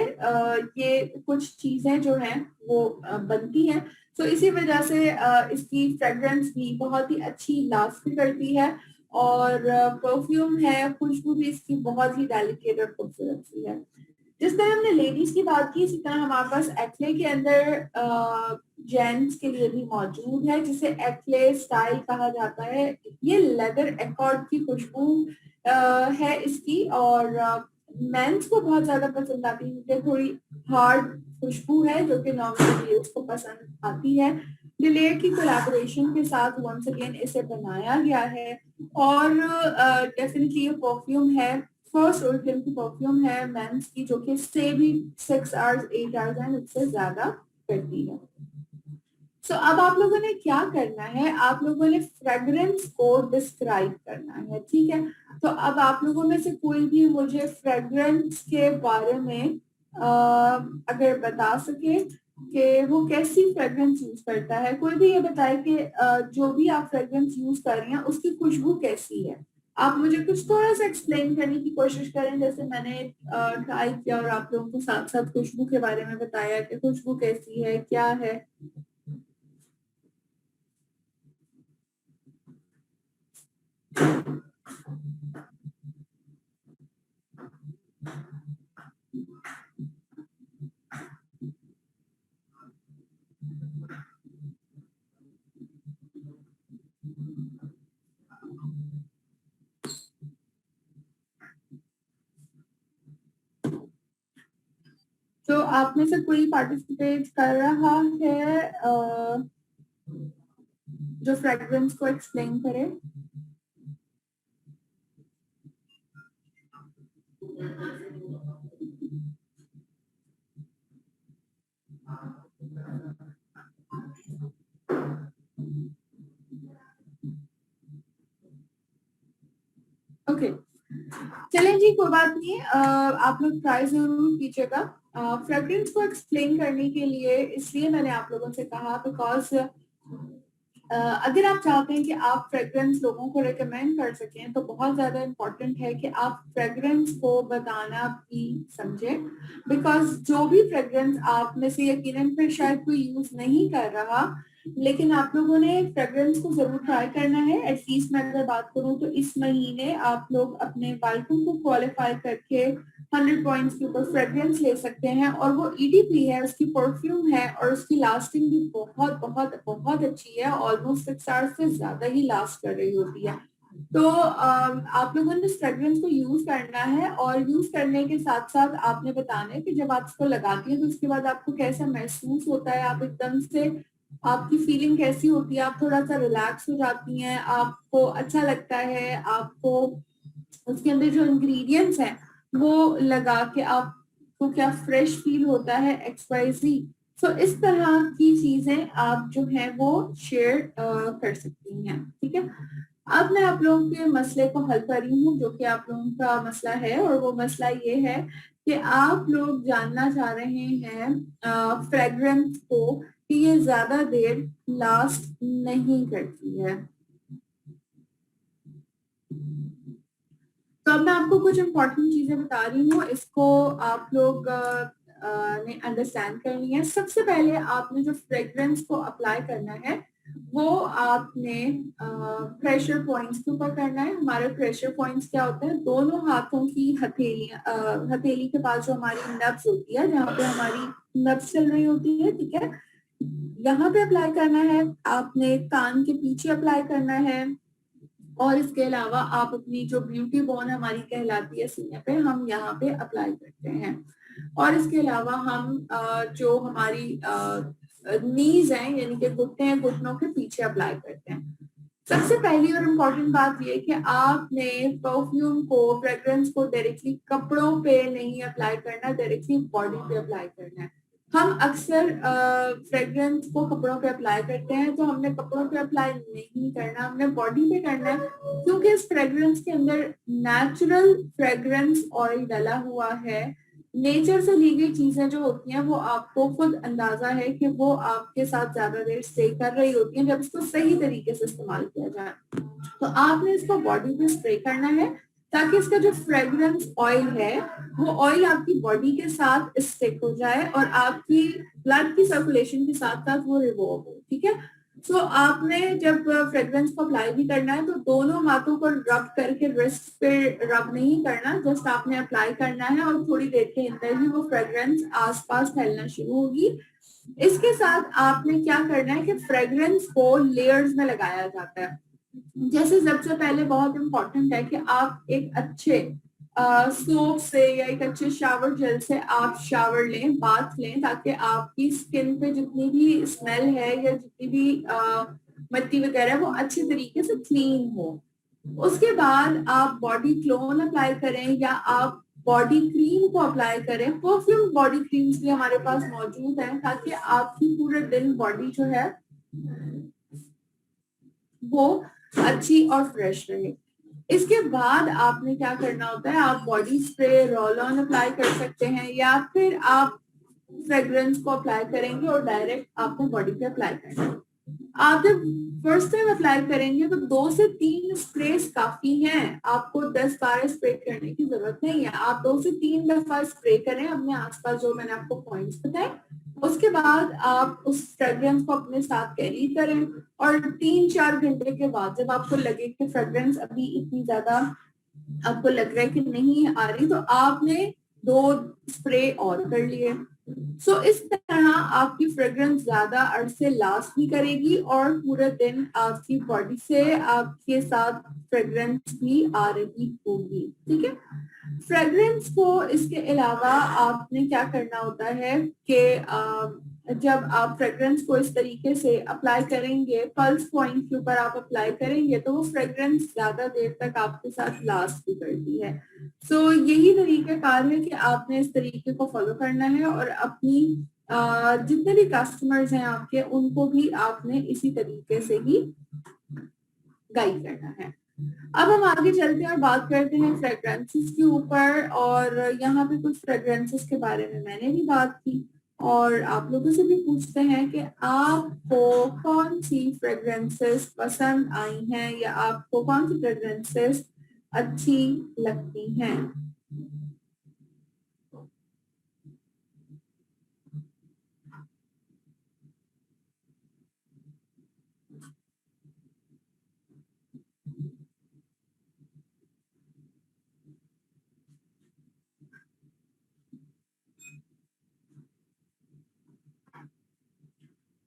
Speaker 1: ये कुछ चीजें जो हैं वो बनती हैं। तो इसी वजह से इसकी फ्रेग्रेंस भी बहुत ही अच्छी लास्ट करती है। और परफ्यूम है, खुशबू भी इसकी बहुत ही डेलिकेट और खूबसूरत सी है। जिस तरह हमने लेडीज की बात की, इसी तरह हमारे पास एक्ले के अंदर जेंट्स के लिए भी मौजूद है, जिसे एक्ले स्टाइल कहा जाता है। ये लेदर एकॉर्ड की खुशबू है इसकी, और मेंस को बहुत ज्यादा पसंद आती है क्योंकि थोड़ी हार्ड खुशबू है जो कि नॉर्मली मेल्स को पसंद आती है। डिलेयर की कोलैबोरेशन के साथ वंस अगेन इसे बनाया गया है। और डेफिनेटली ये परफ्यूम है, फर्स्ट ओरिजिन की परफ्यूम है मेंस की, जो कि से भी 6 आवर्स 8 आवर्स एंड उससे ज्यादा करती है। सो अब आप लोगों ने क्या करना है, आप लोगों ने फ्रेग्रेंस को डिस्क्राइब करना है। ठीक है। तो अब आप लोगों में से कोई भी मुझे फ्रेग्रेंस के बारे में अगर बता सके कि वो कैसी फ्रेग्रेंस यूज करता है। कोई भी ये बताए कि जो भी आप फ्रेग्रेंस यूज कर रही हैं उसकी खुशबू कैसी है। आप मुझे कुछ थोड़ा सा एक्सप्लेन करने की कोशिश करें, जैसे मैंने ट्राई किया और आप लोगों को साथ साथ खुशबू के बारे में बताया कि खुशबू कैसी है, क्या है। तो आप में से कोई पार्टिसिपेट कर रहा है जो फ्रेग्रेंस को एक्सप्लेन करे। ओके, चलें जी, कोई बात नहीं। आप लोग ट्राई जरूर कीजिएगा। फ्रेग्रेंस को एक्सप्लेन करने के लिए इसलिए मैंने आप लोगों से कहा बिकॉज अगर आप चाहते हैं कि आप फ्रेग्रेंस लोगों को रेकमेंड कर सकें तो बहुत ज्यादा इम्पोर्टेंट है कि आप फ्रेग्रेंस को बताना भी समझें। बिकॉज जो भी फ्रेग्रेंस आप में से यकीनन फिर शायद कोई यूज नहीं कर रहा, लेकिन आप लोगों ने फ्रेग्रेंस को जरूर ट्राई करना है। एटलीस्ट मैं अगर बात करूं तो इस महीने आप लोग अपने बाइकों को क्वालिफाई करके 100 पॉइंट्स के ऊपर फ्रेग्रेंस ले सकते हैं। और वो ईडीपी है, उसकी परफ्यूम है और उसकी लास्टिंग भी बहुत बहुत बहुत अच्छी है। ऑलमोस्ट 6 आवर्स से ज्यादा ही लास्ट कर रही होती है। तो आप लोगों ने इस फ्रेग्रेंस को यूज करना है और यूज करने के साथ साथ आपने बताना है कि जब आप इसको लगाती हैं तो उसके बाद आपको कैसा महसूस होता है। आप एकदम से, आपकी फीलिंग कैसी होती है, आप थोड़ा सा रिलैक्स हो जाती हैं, आपको अच्छा लगता है, आपको उसके अंदर जो इंग्रेडिएंट्स हैं वो लगा के आपको क्या फ्रेश फील होता है, XYZ। सो इस तरह की चीजें आप जो है वो शेयर कर सकती हैं। ठीक है। अब मैं आप लोगों के मसले को हल कर रही हूँ, जो कि आप लोगों का मसला है, और वो मसला ये है कि आप लोग जानना चाह रहे हैं फ्रेग्रेंस को कि ये ज्यादा देर लास्ट नहीं करती है। तो अब मैं आपको कुछ इम्पोर्टेंट चीजें बता रही हूँ, इसको आप लोग ने अंडरस्टैंड करनी है। सबसे पहले आपने जो फ्रेग्रेंस को अप्लाई करना है वो आपने प्रेशर पॉइंट्स के ऊपर करना है। हमारे प्रेशर पॉइंट्स क्या होते हैं, दोनों हाथों की हथेलियां, हथेली के पास जो हमारी नब्ज होती है, जहाँ पे हमारी नब्ज चल रही होती है, ठीक है, यहाँ पे अप्लाई करना है। आपने कान के पीछे अप्लाई करना है। और इसके अलावा आप अपनी जो ब्यूटी बोन हमारी कहलाती है सीने पे, हम यहाँ पे अप्लाई करते हैं। और इसके अलावा हम जो हमारी नीज हैं, यानी कि घुटने हैं, घुटनों के पीछे अप्लाई करते हैं। सबसे पहली और इम्पोर्टेंट बात यह कि आपने परफ्यूम को, फ्रेग्रेंस को डायरेक्टली कपड़ों पे नहीं अप्लाई करना, डायरेक्टली बॉडी पे अप्लाई करना है। हम अक्सर फ्रेग्रेंस को कपड़ों पे अप्लाई करते हैं, तो हमने कपड़ों पे अप्लाई नहीं करना, हमने बॉडी पे करना है, क्योंकि इस फ्रेग्रेंस के अंदर नेचुरल फ्रेग्रेंस ऑयल डला हुआ है। नेचर से ली गई चीजें जो होती हैं वो आपको खुद अंदाजा है कि वो आपके साथ ज्यादा देर स्टे कर रही होती हैं, जब इसको सही तरीके से इस्तेमाल किया जाए। तो आपने इसको बॉडी पे स्प्रे करना है, ताकि इसका जो फ्रेग्रेंस ऑयल है वो ऑयल आपकी बॉडी के साथ स्टिक हो जाए और आपकी ब्लड की सर्कुलेशन के साथ साथ वो रिवॉल्व हो, ठीक है। तो आपने जब फ्रेग्रेंस को अप्लाई भी करना है, तो दोनों हाथों को रब करके, रिस्ट पे रब नहीं करना, जस्ट आपने अप्लाई करना है और थोड़ी देर के अंदर ही वो फ्रेग्रेंस आसपास फैलना शुरू होगी। इसके साथ आपने क्या करना है कि फ्रेग्रेंस को लेयर्स में लगाया जाता है। जैसे सबसे पहले बहुत इंपॉर्टेंट है कि आप एक अच्छे सोप से या एक अच्छे शावर जेल से आप शावर लें, बाथ लें, ताकि आपकी स्किन पे जितनी भी स्मेल है या जितनी भी मिट्टी वगैरह है वो अच्छे तरीके से क्लीन हो। उसके बाद आप बॉडी क्लोन अप्लाई करें या आप बॉडी क्रीम को अप्लाई करें। परफ्यूम बॉडी क्रीम्स भी हमारे पास मौजूद है, ताकि आपकी पूरे दिन बॉडी जो है वो अच्छी और फ्रेश रहे। इसके बाद आपने क्या करना होता है, आप body spray, roll on apply कर सकते हैं, या फिर आप फ्रेग्रेंस को अप्लाई करेंगे और डायरेक्ट आपको बॉडी पे अप्लाई करना है। आप जब फर्स्ट टाइम अप्लाई करेंगे तो 2 से 3 स्प्रे काफी हैं, आपको 10-12 स्प्रे करने की जरूरत नहीं है। आप 2 से 3 दफा स्प्रे करें अपने आसपास, जो मैंने आपको पॉइंट्स बताए। उसके बाद आप उस फ्रेग्रेंस को अपने साथ कैरी करें, और 3-4 घंटे के बाद जब आपको लगे कि फ्रेग्रेंस अभी इतनी ज्यादा आपको लग रहा है कि नहीं आ रही, तो आपने 2 स्प्रे और कर लिए। सो इस तरह आपकी फ्रेग्रेंस ज्यादा अरसे लास्ट भी करेगी और पूरे दिन आपकी बॉडी से आपके साथ फ्रेग्रेंस भी आ रही होगी, ठीक है। फ्रेग्रेंस को इसके अलावा आपने क्या करना होता है कि जब आप फ्रेग्रेंस को इस तरीके से अप्लाई करेंगे, पल्स पॉइंट के ऊपर आप अप्लाई करेंगे, तो वो फ्रेग्रेंस ज्यादा देर तक आपके साथ लास्ट भी करती है। सो यही तरीका कार है कि आपने इस तरीके को फॉलो करना है, और अपनी जितने भी कस्टमर्स हैं आपके, उनको भी आपने इसी तरीके से ही गाइड करना है। अब हम आगे चलते हैं और बात करते हैं फ्रेग्रेंसेस के ऊपर। और यहाँ पे कुछ फ्रेग्रेंसेस के बारे में मैंने भी बात की, और आप लोगों से भी पूछते हैं कि आपको कौन सी फ्रेग्रेंसेस पसंद आई हैं, या आपको कौन सी फ्रेग्रेंसेस अच्छी लगती हैं।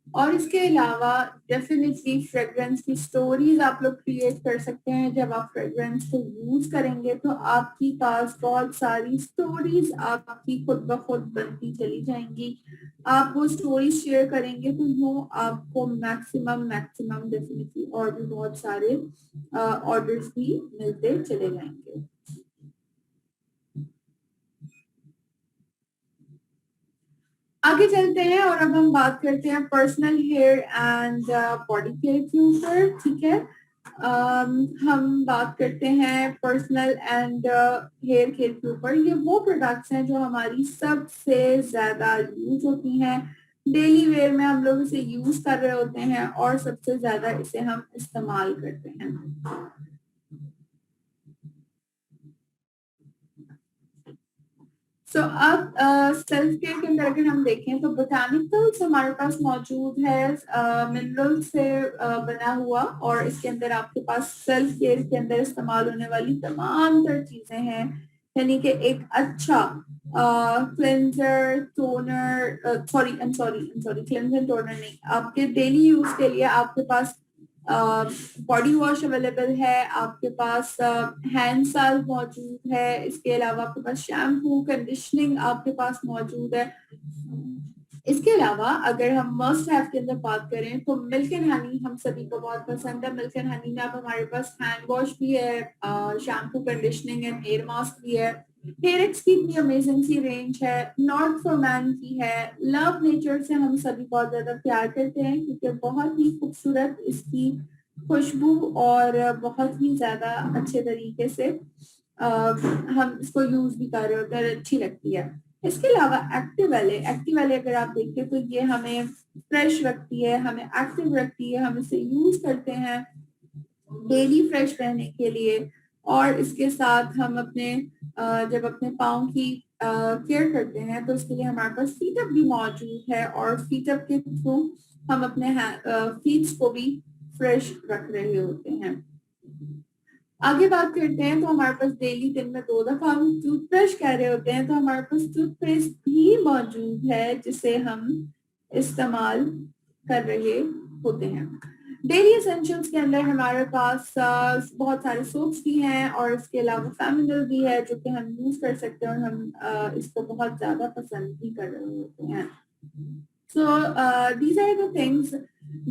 Speaker 1: और इसके अलावा डेफिनेटली फ्रेग्रेंस की स्टोरीज आप लोग क्रिएट कर सकते हैं। जब आप फ्रेग्रेंस को यूज करेंगे तो आपकी पास बहुत सारी स्टोरीज आपकी खुद ब खुद बनती चली जाएंगी। आप वो स्टोरीज शेयर करेंगे तो यूँ आपको मैक्सिमम मैक्सिमम डेफिनेटली और भी बहुत सारे ऑर्डर्स भी मिलते चले जाएंगे। आगे चलते हैं और अब हम बात करते हैं personal hair and body care के ऊपर, ठीक है। हम बात करते हैं पर्सनल एंड हेयर केयर के ऊपर। ये वो प्रोडक्ट्स हैं जो हमारी सबसे ज्यादा यूज होती हैं, डेली वेयर में हम लोग इसे यूज कर रहे होते हैं और सबसे ज्यादा इसे हम इस्तेमाल करते हैं। तो अब सेल्फ केयर के अंदर अगर हम देखें तो बोटानिकल्स हमारे पास मौजूद है, मिनरल से बना हुआ, और इसके अंदर आपके पास सेल्फ केयर के अंदर इस्तेमाल होने वाली तमाम तर चीजें हैं, यानी कि एक अच्छा cleanser toner, sorry I am sorry cleanser toner नहीं, आपके डेली यूज के लिए आपके पास बॉडी वॉश अवेलेबल है, आपके पास हैंड साल्व मौजूद है, इसके अलावा आपके पास शैम्पू कंडीशनिंग आपके पास मौजूद है। इसके अलावा अगर हम मस्ट हैव के अंदर बात करें तो मिल्क एंड हनी हम सभी को बहुत पसंद है। मिल्क एंड हनी में अब हमारे पास हैंड वॉश भी है, shampoo conditioning and hair mask भी है। हेयर एक्स की इतनी अमेजिंग सी रेंज है, नॉट फॉर मैन की है। लव नेचर से हम सभी बहुत ज्यादा प्यार करते हैं क्योंकि बहुत ही खूबसूरत इसकी खुशबू और बहुत ही ज्यादा अच्छे तरीके से हम इसको यूज भी कर रहे होते हैं, अच्छी लगती है। इसके अलावा एक्टिव वैले अगर आप देखें तो ये हमें फ्रेश रखती है, हमें एक्टिव रखती है, हम इसे यूज करते हैं डेली फ्रेश रहने के लिए। और इसके साथ हम अपने जब अपने पाँव की केयर करते हैं तो उसके लिए हमारे पास फीटअप भी मौजूद है, और फीटअप के थ्रू हम अपने फीट्स को भी फ्रेश रख रहे होते हैं। आगे बात करते हैं तो हमारे पास डेली दिन में 2 दफा हम टूथब्रश कह रहे होते हैं, तो हमारे पास टूथपेस्ट भी मौजूद है जिसे हम इस्तेमाल कर रहे होते हैं। डेली एसेंशियल्स के अंदर हमारे पास बहुत सारे सोप्स भी हैं, और इसके अलावा फेमिनल भी है जो कि हम यूज कर सकते हैं, और हम इसको बहुत ज्यादा पसंद भी कर रहे होते हैं। So these are the things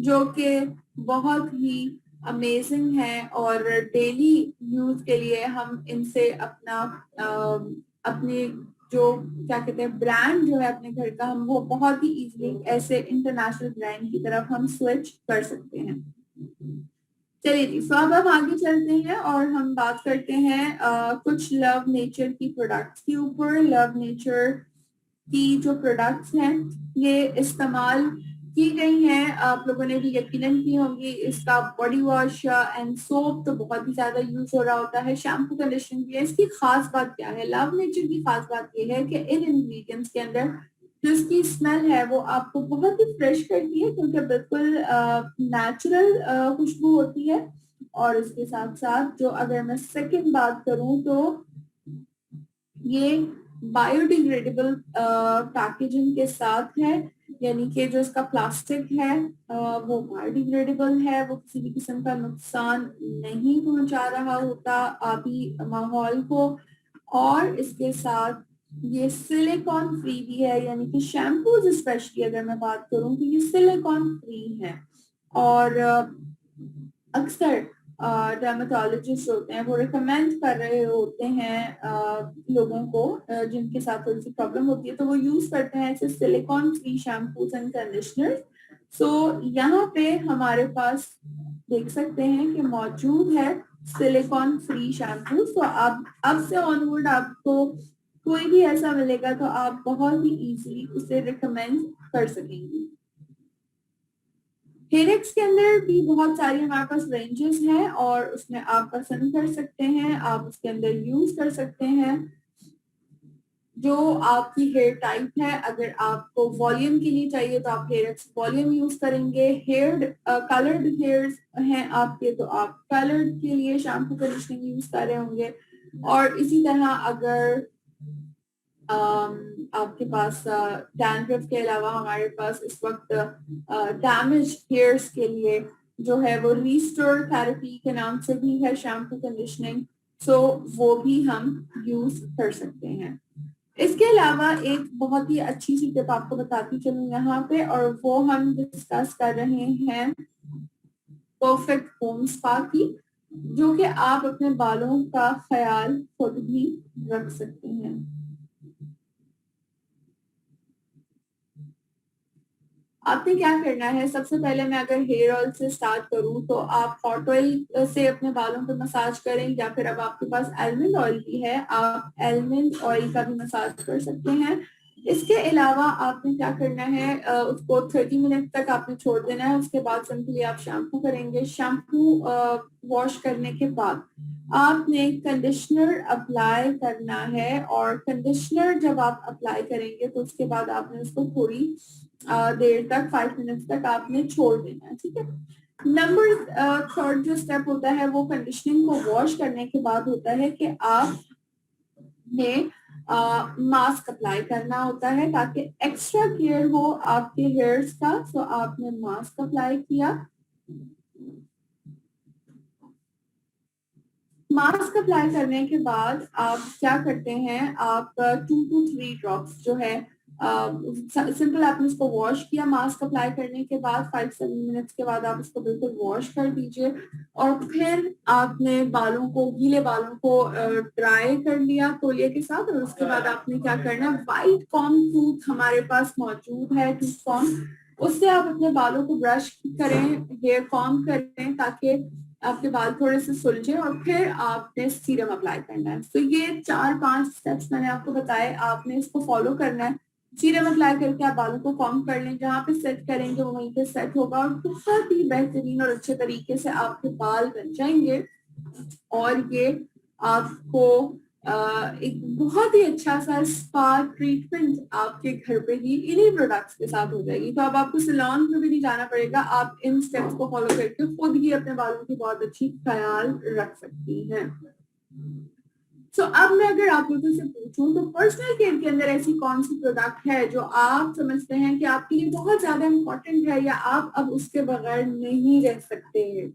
Speaker 1: जो कि बहुत ही अमेजिंग है, और डेली यूज के लिए हम इनसे अपना अपने जो क्या कहते हैं ब्रांड जो है अपने घर का, हम वो बहुत ही इजीली ऐसे इंटरनेशनल ब्रांड की तरफ हम स्विच कर सकते हैं। चलिए जी, अब हम आगे चलते हैं और हम बात करते हैं कुछ लव नेचर की प्रोडक्ट्स के ऊपर। लव नेचर की जो प्रोडक्ट्स हैं ये इस्तेमाल की गई हैं, आप लोगों ने भी यकीनन की होंगी। इसका बॉडी वॉश एंड सोप तो बहुत ही ज्यादा यूज हो रहा होता है, शैम्पू कंडीशनिंग भी है। इसकी खास बात क्या है? लव नेचर की खास बात ये है कि इन इंग्रेडिएंट्स के अंदर जो इसकी स्मेल है वो आपको बहुत ही फ्रेश करती है, क्योंकि बिल्कुल नेचुरल खुशबू होती है। और इसके साथ साथ जो अगर मैं सेकंड बात करूं तो ये बायोडिग्रेडेबल पैकेजिंग के साथ है, यानी कि जो इसका प्लास्टिक है वो बायोडिग्रेडेबल है, वो किसी भी किस्म का नुकसान नहीं पहुंचा रहा होता आबी माहौल को। और इसके साथ ये सिलिकॉन फ्री भी है, यानी कि शैम्पूज स्पेशली अगर मैं बात करूं तो ये सिलिकॉन फ्री है। और अक्सर डर्मेटोलॉजिस्ट होते हैं वो रिकमेंड कर रहे होते हैं लोगों को जिनके साथ थोड़ी सी प्रॉब्लम होती है, तो वो यूज करते हैं ऐसे silicone free shampoos and conditioner. So यहाँ पे हमारे पास देख सकते हैं कि मौजूद है सिलिकॉन फ्री शैम्पू। तो आप अब से ऑनवर्ड आपको कोई भी ऐसा मिलेगा तो आप बहुत ही इजीली उसे रिकमेंड कर सकेंगे। हेयर एक्स के अंदर भी बहुत सारी हमारे पास रेंजेस हैं, और उसमें आप पसंद कर सकते हैं, आप उसके अंदर यूज कर सकते हैं जो आपकी हेयर टाइप है। अगर आपको वॉल्यूम के लिए चाहिए तो आप हेयर एक्स वॉल्यूम यूज करेंगे। कलर्ड हेयर्स हैं आपके तो आप कलर्ड के लिए शैम्पू कंडीशनिंग यूज कर रहे होंगे। और इसी तरह अगर आपके पास डैंड्रफ के अलावा हमारे पास इस वक्त डैमेज हेयर्स के लिए जो है वो रिस्टोर थेरेपी के नाम से भी है शैम्पू कंडीशनिंग, सो वो भी हम यूज कर सकते हैं। इसके अलावा एक बहुत ही अच्छी सी टिप आपको बताती चलूं यहाँ पे, और वो हम डिस्कस कर रहे हैं परफेक्ट होम स्पा की, जो कि आप अपने बालों का ख्याल खुद भी रख सकते हैं। आपने क्या करना है, सबसे पहले मैं अगर हेयर ऑयल से स्टार्ट करूं तो आप हॉट ऑयल से अपने बालों पे मसाज करें, या फिर अब आपके पास एलमंड ऑयल भी है आप एलमंड ऑयल का भी मसाज कर सकते हैं। इसके अलावा आपने क्या करना है, उसको 30 मिनट तक आपने छोड़ देना है। उसके बाद सिंपली आप शैम्पू करेंगे। शैम्पू वॉश करने के बाद आपने कंडीशनर अप्लाई करना है, और कंडीशनर जब आप अप्लाई करेंगे तो उसके बाद आपने उसको थोड़ी देर तक, 5 मिनट तक आपने छोड़ देना है, ठीक है। नंबर थर्ड जो स्टेप होता है वो कंडीशनिंग को वॉश करने के बाद होता है कि आपने मास्क अप्लाई करना होता है ताकि एक्स्ट्रा केयर हो आपके हेयर्स का। सो आपने मास्क अप्लाई किया। मास्क अप्लाई करने के बाद आप क्या करते हैं, आप 2 to 3 ड्रॉप्स जो है सिंपल आपने उसको वॉश किया। मास्क अप्लाई करने के बाद 5-7 मिनट्स के बाद आप उसको बिल्कुल वॉश कर दीजिए, और फिर आपने बालों को, गीले बालों को ड्राई कर लिया तौलिए के साथ। और उसके बाद आपने क्या करना, व्हाइट कॉम्ब टूथ हमारे पास मौजूद है, टूथ कॉम्ब, उससे आप अपने बालों को ब्रश करें, हेयर कॉम्ब करें ताकि आपके बाल थोड़े से सुलझे, और फिर आपने सीरम अप्लाई करना है। तो ये 4-5 स्टेप्स मैंने आपको बताए, आपने इसको फॉलो करना है। सीरम अप्लाई करके आप बालों को कॉम्ब कर लें, जहाँ पे सेट करेंगे वो वहीं पे सेट होगा, और बहुत ही बेहतरीन और अच्छे तरीके से आपके बाल बन जाएंगे। और ये आपको एक बहुत ही अच्छा सा स्पा ट्रीटमेंट आपके घर पे ही इन्हीं प्रोडक्ट्स के साथ हो जाएगी। तो अब आपको सैलून में भी नहीं जाना पड़ेगा, आप इन स्टेप्स को फॉलो करके खुद ही अपने बालों की बहुत अच्छी ख्याल रख सकती हैं। तो अब मैं अगर आप लोगों से पूछूं तो पर्सनल केयर के अंदर ऐसी कौन सी प्रोडक्ट है जो आप समझते हैं कि आपके लिए बहुत ज्यादा इम्पोर्टेंट है, या आप अब उसके बगैर नहीं रह सकते हैं?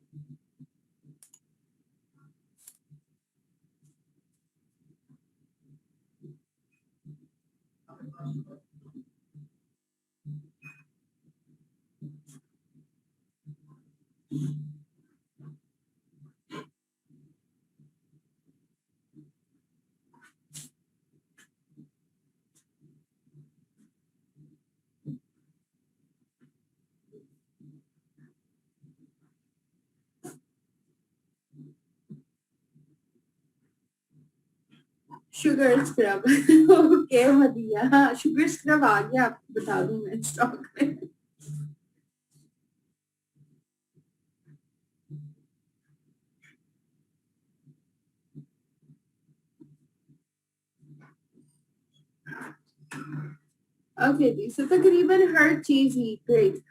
Speaker 1: शुगर स्क्रब ओके मदिया, हाँ शुगर स्क्रब आ गया, आपको बता दूं मैं स्टॉक में। ओके जी, सो तकरीबन हर चीज ही ग्रेट,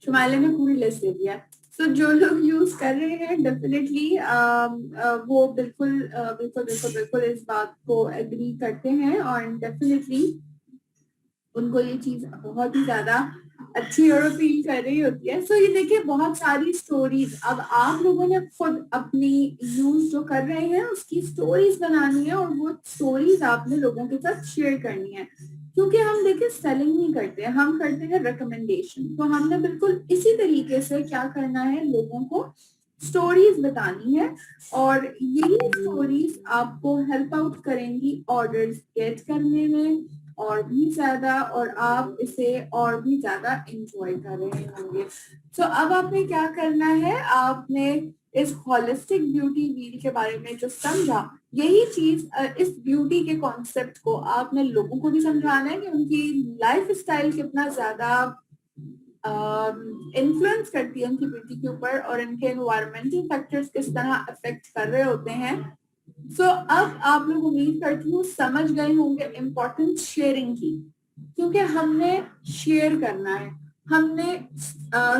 Speaker 1: शुमाइला ने पूरी लिस्ट दे दिया। सो जो लोग यूज कर रहे हैं डेफिनेटली वो बिल्कुल बिल्कुल बिल्कुल बिल्कुल इस बात को एग्री करते हैं, और डेफिनेटली उनको ये चीज बहुत ही ज्यादा अच्छी और फील कर रही होती है। सो ये देखिए बहुत सारी स्टोरीज अब आप लोगों ने खुद अपनी यूज जो कर रहे हैं उसकी स्टोरीज बनानी है, और वो स्टोरीज आपने लोगों के साथ शेयर करनी है। क्योंकि हम देखिए सेलिंग नहीं करते, हम करते हैं रिकमेंडेशन। तो हमने बिल्कुल इसी तरीके से क्या करना है, लोगों को स्टोरीज बतानी है, और यही स्टोरीज आपको हेल्प आउट करेंगी ऑर्डर्स गेट करने में और भी ज्यादा, और आप इसे और भी ज्यादा एंजॉय कर रहे होंगे। तो अब आपने क्या करना है, आपने इस होलिस्टिक ब्यूटी व्हील के बारे में जो समझा, यही चीज इस ब्यूटी के कॉन्सेप्ट को आपने लोगों को भी समझाना है कि उनकी लाइफ स्टाइल कितना ज्यादा इन्फ्लुएंस करती है उनकी ब्यूटी के ऊपर, और इनके एनवायरमेंटल फैक्टर्स किस तरह अफेक्ट कर रहे होते हैं। सो अब आप लोग उम्मीद करती हूँ समझ गए होंगे इम्पोर्टेंस शेयरिंग की, क्योंकि हमने शेयर करना है। हमने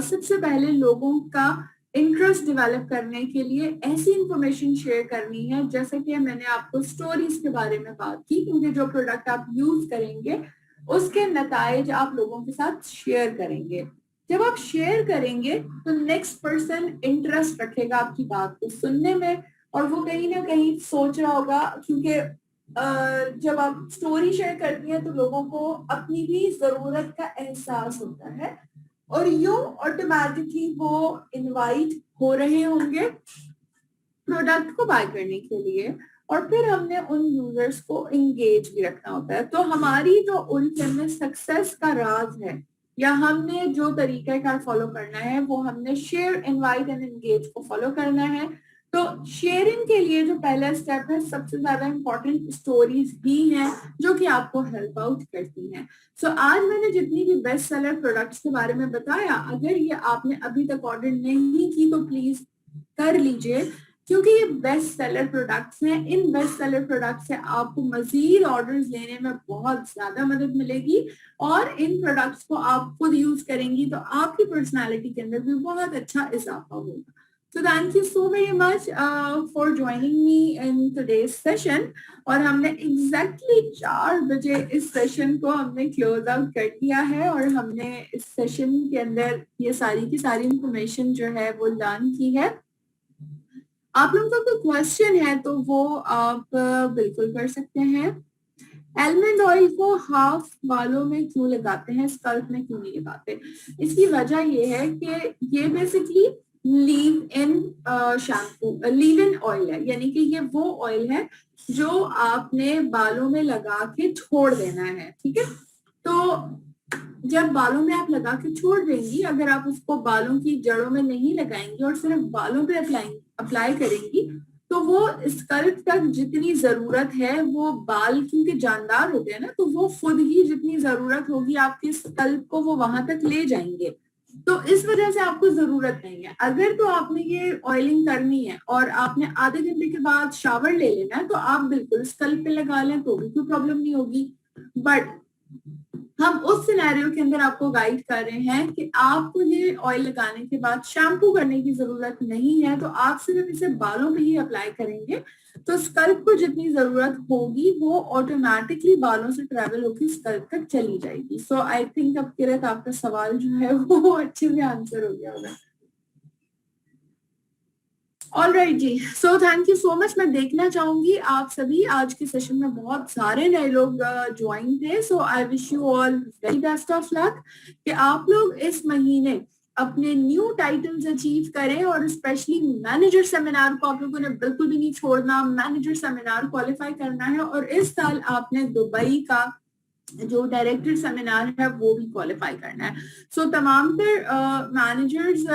Speaker 1: सबसे पहले लोगों का इंटरेस्ट डेवलप करने के लिए ऐसी इंफॉर्मेशन शेयर करनी है, जैसे कि मैंने आपको स्टोरीज के बारे में बात की, क्योंकि जो प्रोडक्ट आप यूज करेंगे उसके नताइज आप लोगों के साथ शेयर करेंगे। जब आप शेयर करेंगे तो नेक्स्ट पर्सन इंटरेस्ट रखेगा आपकी बात को सुनने में, और वो कहीं ना कहीं सोच रहा होगा, क्योंकि जब आप स्टोरी शेयर करती हैं तो लोगों को अपनी भी जरूरत का एहसास होता है, और यूं ऑटोमेटिकली वो इनवाइट हो रहे होंगे प्रोडक्ट को बाय करने के लिए, और फिर हमने उन यूजर्स को एंगेज भी रखना होता है। तो हमारी जो उनके में सक्सेस का राज है, या हमने जो तरीका कार फॉलो करना है, वो हमने शेयर इनवाइट एंड एंगेज को फॉलो करना है। तो शेयरिंग के लिए जो पहला स्टेप है, सबसे ज्यादा इंपॉर्टेंट स्टोरीज ही हैं जो कि आपको हेल्प आउट करती हैं। सो आज मैंने जितनी भी बेस्ट सेलर प्रोडक्ट्स के बारे में बताया, अगर ये आपने अभी तक ऑर्डर नहीं की तो प्लीज कर लीजिए, क्योंकि ये बेस्ट सेलर प्रोडक्ट्स हैं। इन बेस्ट सेलर प्रोडक्ट्स से आपको मजीद ऑर्डर्स लेने में बहुत ज्यादा मदद मिलेगी, और इन प्रोडक्ट्स को आप खुद यूज करेंगी तो आपकी पर्सनालिटी के अंदर भी बहुत अच्छा इजाफा होगा। So thank you so very much for joining me in today's session. और हमने exactly 4 बजे इस सेशन को हमने क्लोज आउट कर दिया है, और हमने इस सेशन के अंदर ये सारी की सारी इंफॉर्मेशन जो है वो लर्न की है। आप लोगों का कोई क्वेश्चन है तो वो आप बिल्कुल कर सकते हैं। आलमंड ऑयल को हाफ बालों में क्यों लगाते हैं, स्कल्प में क्यों नहीं लगाते? इसकी वजह ये है कि ये basically leave in shampoo, leave in oil है, यानी कि ये वो ऑयल है जो आपने बालों में लगा के छोड़ देना है। ठीक है, तो जब बालों में आप लगा के छोड़ देंगी, अगर आप उसको बालों की जड़ों में नहीं लगाएंगी और सिर्फ बालों पे अप्लाई करेंगी, तो वो स्कल्प तक जितनी जरूरत है, वो बाल क्योंकि जानदार होते हैं ना, तो वो खुद ही जितनी जरूरत होगी आपके स्कल्प को वो वहां तक ले जाएंगे। तो इस वजह से आपको जरूरत नहीं है। अगर तो आपने ये ऑयलिंग करनी है और आपने आधे घंटे के बाद शावर ले लेना है, तो आप बिल्कुल स्कल्प पे लगा लें तो भी कोई प्रॉब्लम नहीं होगी। बट हम उस सिनेरियो के अंदर आपको गाइड कर रहे हैं कि आपको ये ऑयल लगाने के बाद शैम्पू करने की जरूरत नहीं है, तो आप सिर्फ इसे बालों में ही अप्लाई करेंगे, तो स्कल्प को जितनी जरूरत होगी वो ऑटोमेटिकली बालों से ट्रेवल होकर स्कल्प तक चली जाएगी। सो आई थिंक अब किरत आपका सवाल जो है वो अच्छे से आंसर हो गया होगा। ऑलराइट जी, so thank you so much. मैं देखना चाहूंगी आप सभी, आज के सेशन में बहुत सारे नए लोग ज्वाइन थे, so I wish you all very best of luck कि आप लोग इस महीने अपने न्यू टाइटल्स अचीव करें, और स्पेशली मैनेजर सेमिनार को आप लोगों ने बिल्कुल भी नहीं छोड़ना। मैनेजर सेमिनार क्वालिफाई करना है, और इस साल आपने दुबई का जो डायरेक्टर सेमिनार है वो भी क्वालिफाई करना है। सो तमाम फिर मैनेजर्स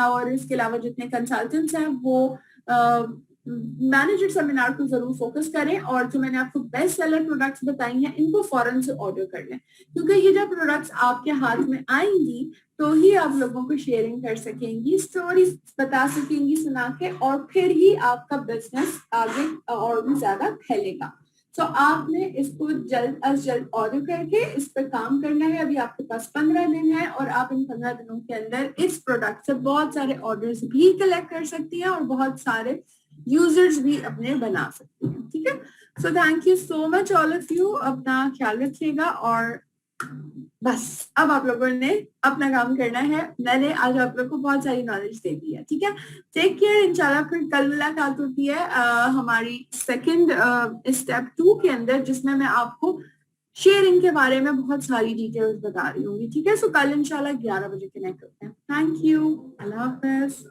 Speaker 1: और इसके अलावा जितने कंसल्टेंट्स हैं वो मैनेजर सेमिनार को जरूर फोकस करें, और जो मैंने आपको बेस्ट सेलर प्रोडक्ट्स बताई हैं इनको फौरन से ऑर्डर कर लें, क्योंकि ये जब प्रोडक्ट्स आपके हाथ में आएंगी तो ही आप लोगों को शेयरिंग कर सकेंगी, स्टोरीज बता सकेंगी सुना के, और फिर ही आपका बिजनेस आगे और भी ज्यादा फैलेगा। तो आपने इसको जल्द अज जल्द ऑर्डर करके इस पर काम करना है। अभी आपके पास 15 दिन है, और आप इन 15 दिनों के अंदर इस प्रोडक्ट से बहुत सारे ऑर्डर्स भी कलेक्ट कर सकती हैं और बहुत सारे यूजर्स भी अपने बना सकती हैं। ठीक है, सो thank you so much all of you. अपना ख्याल रखिएगा, और बस अब आप लोगों ने अपना काम करना है। मैंने आज आप लोगों को बहुत सारी नॉलेज दे दी है। ठीक है, टेक केयर। इंशाल्लाह फिर कल मुलाकात होती है हमारी सेकंड स्टेप 2 के अंदर, जिसमें मैं आपको शेयरिंग के बारे में बहुत सारी डिटेल्स बता रही हूँ। ठीक है, सो कल इंशाल्लाह 11 बजे कनेक्ट होते हैं। Thank you, Allah Hafiz.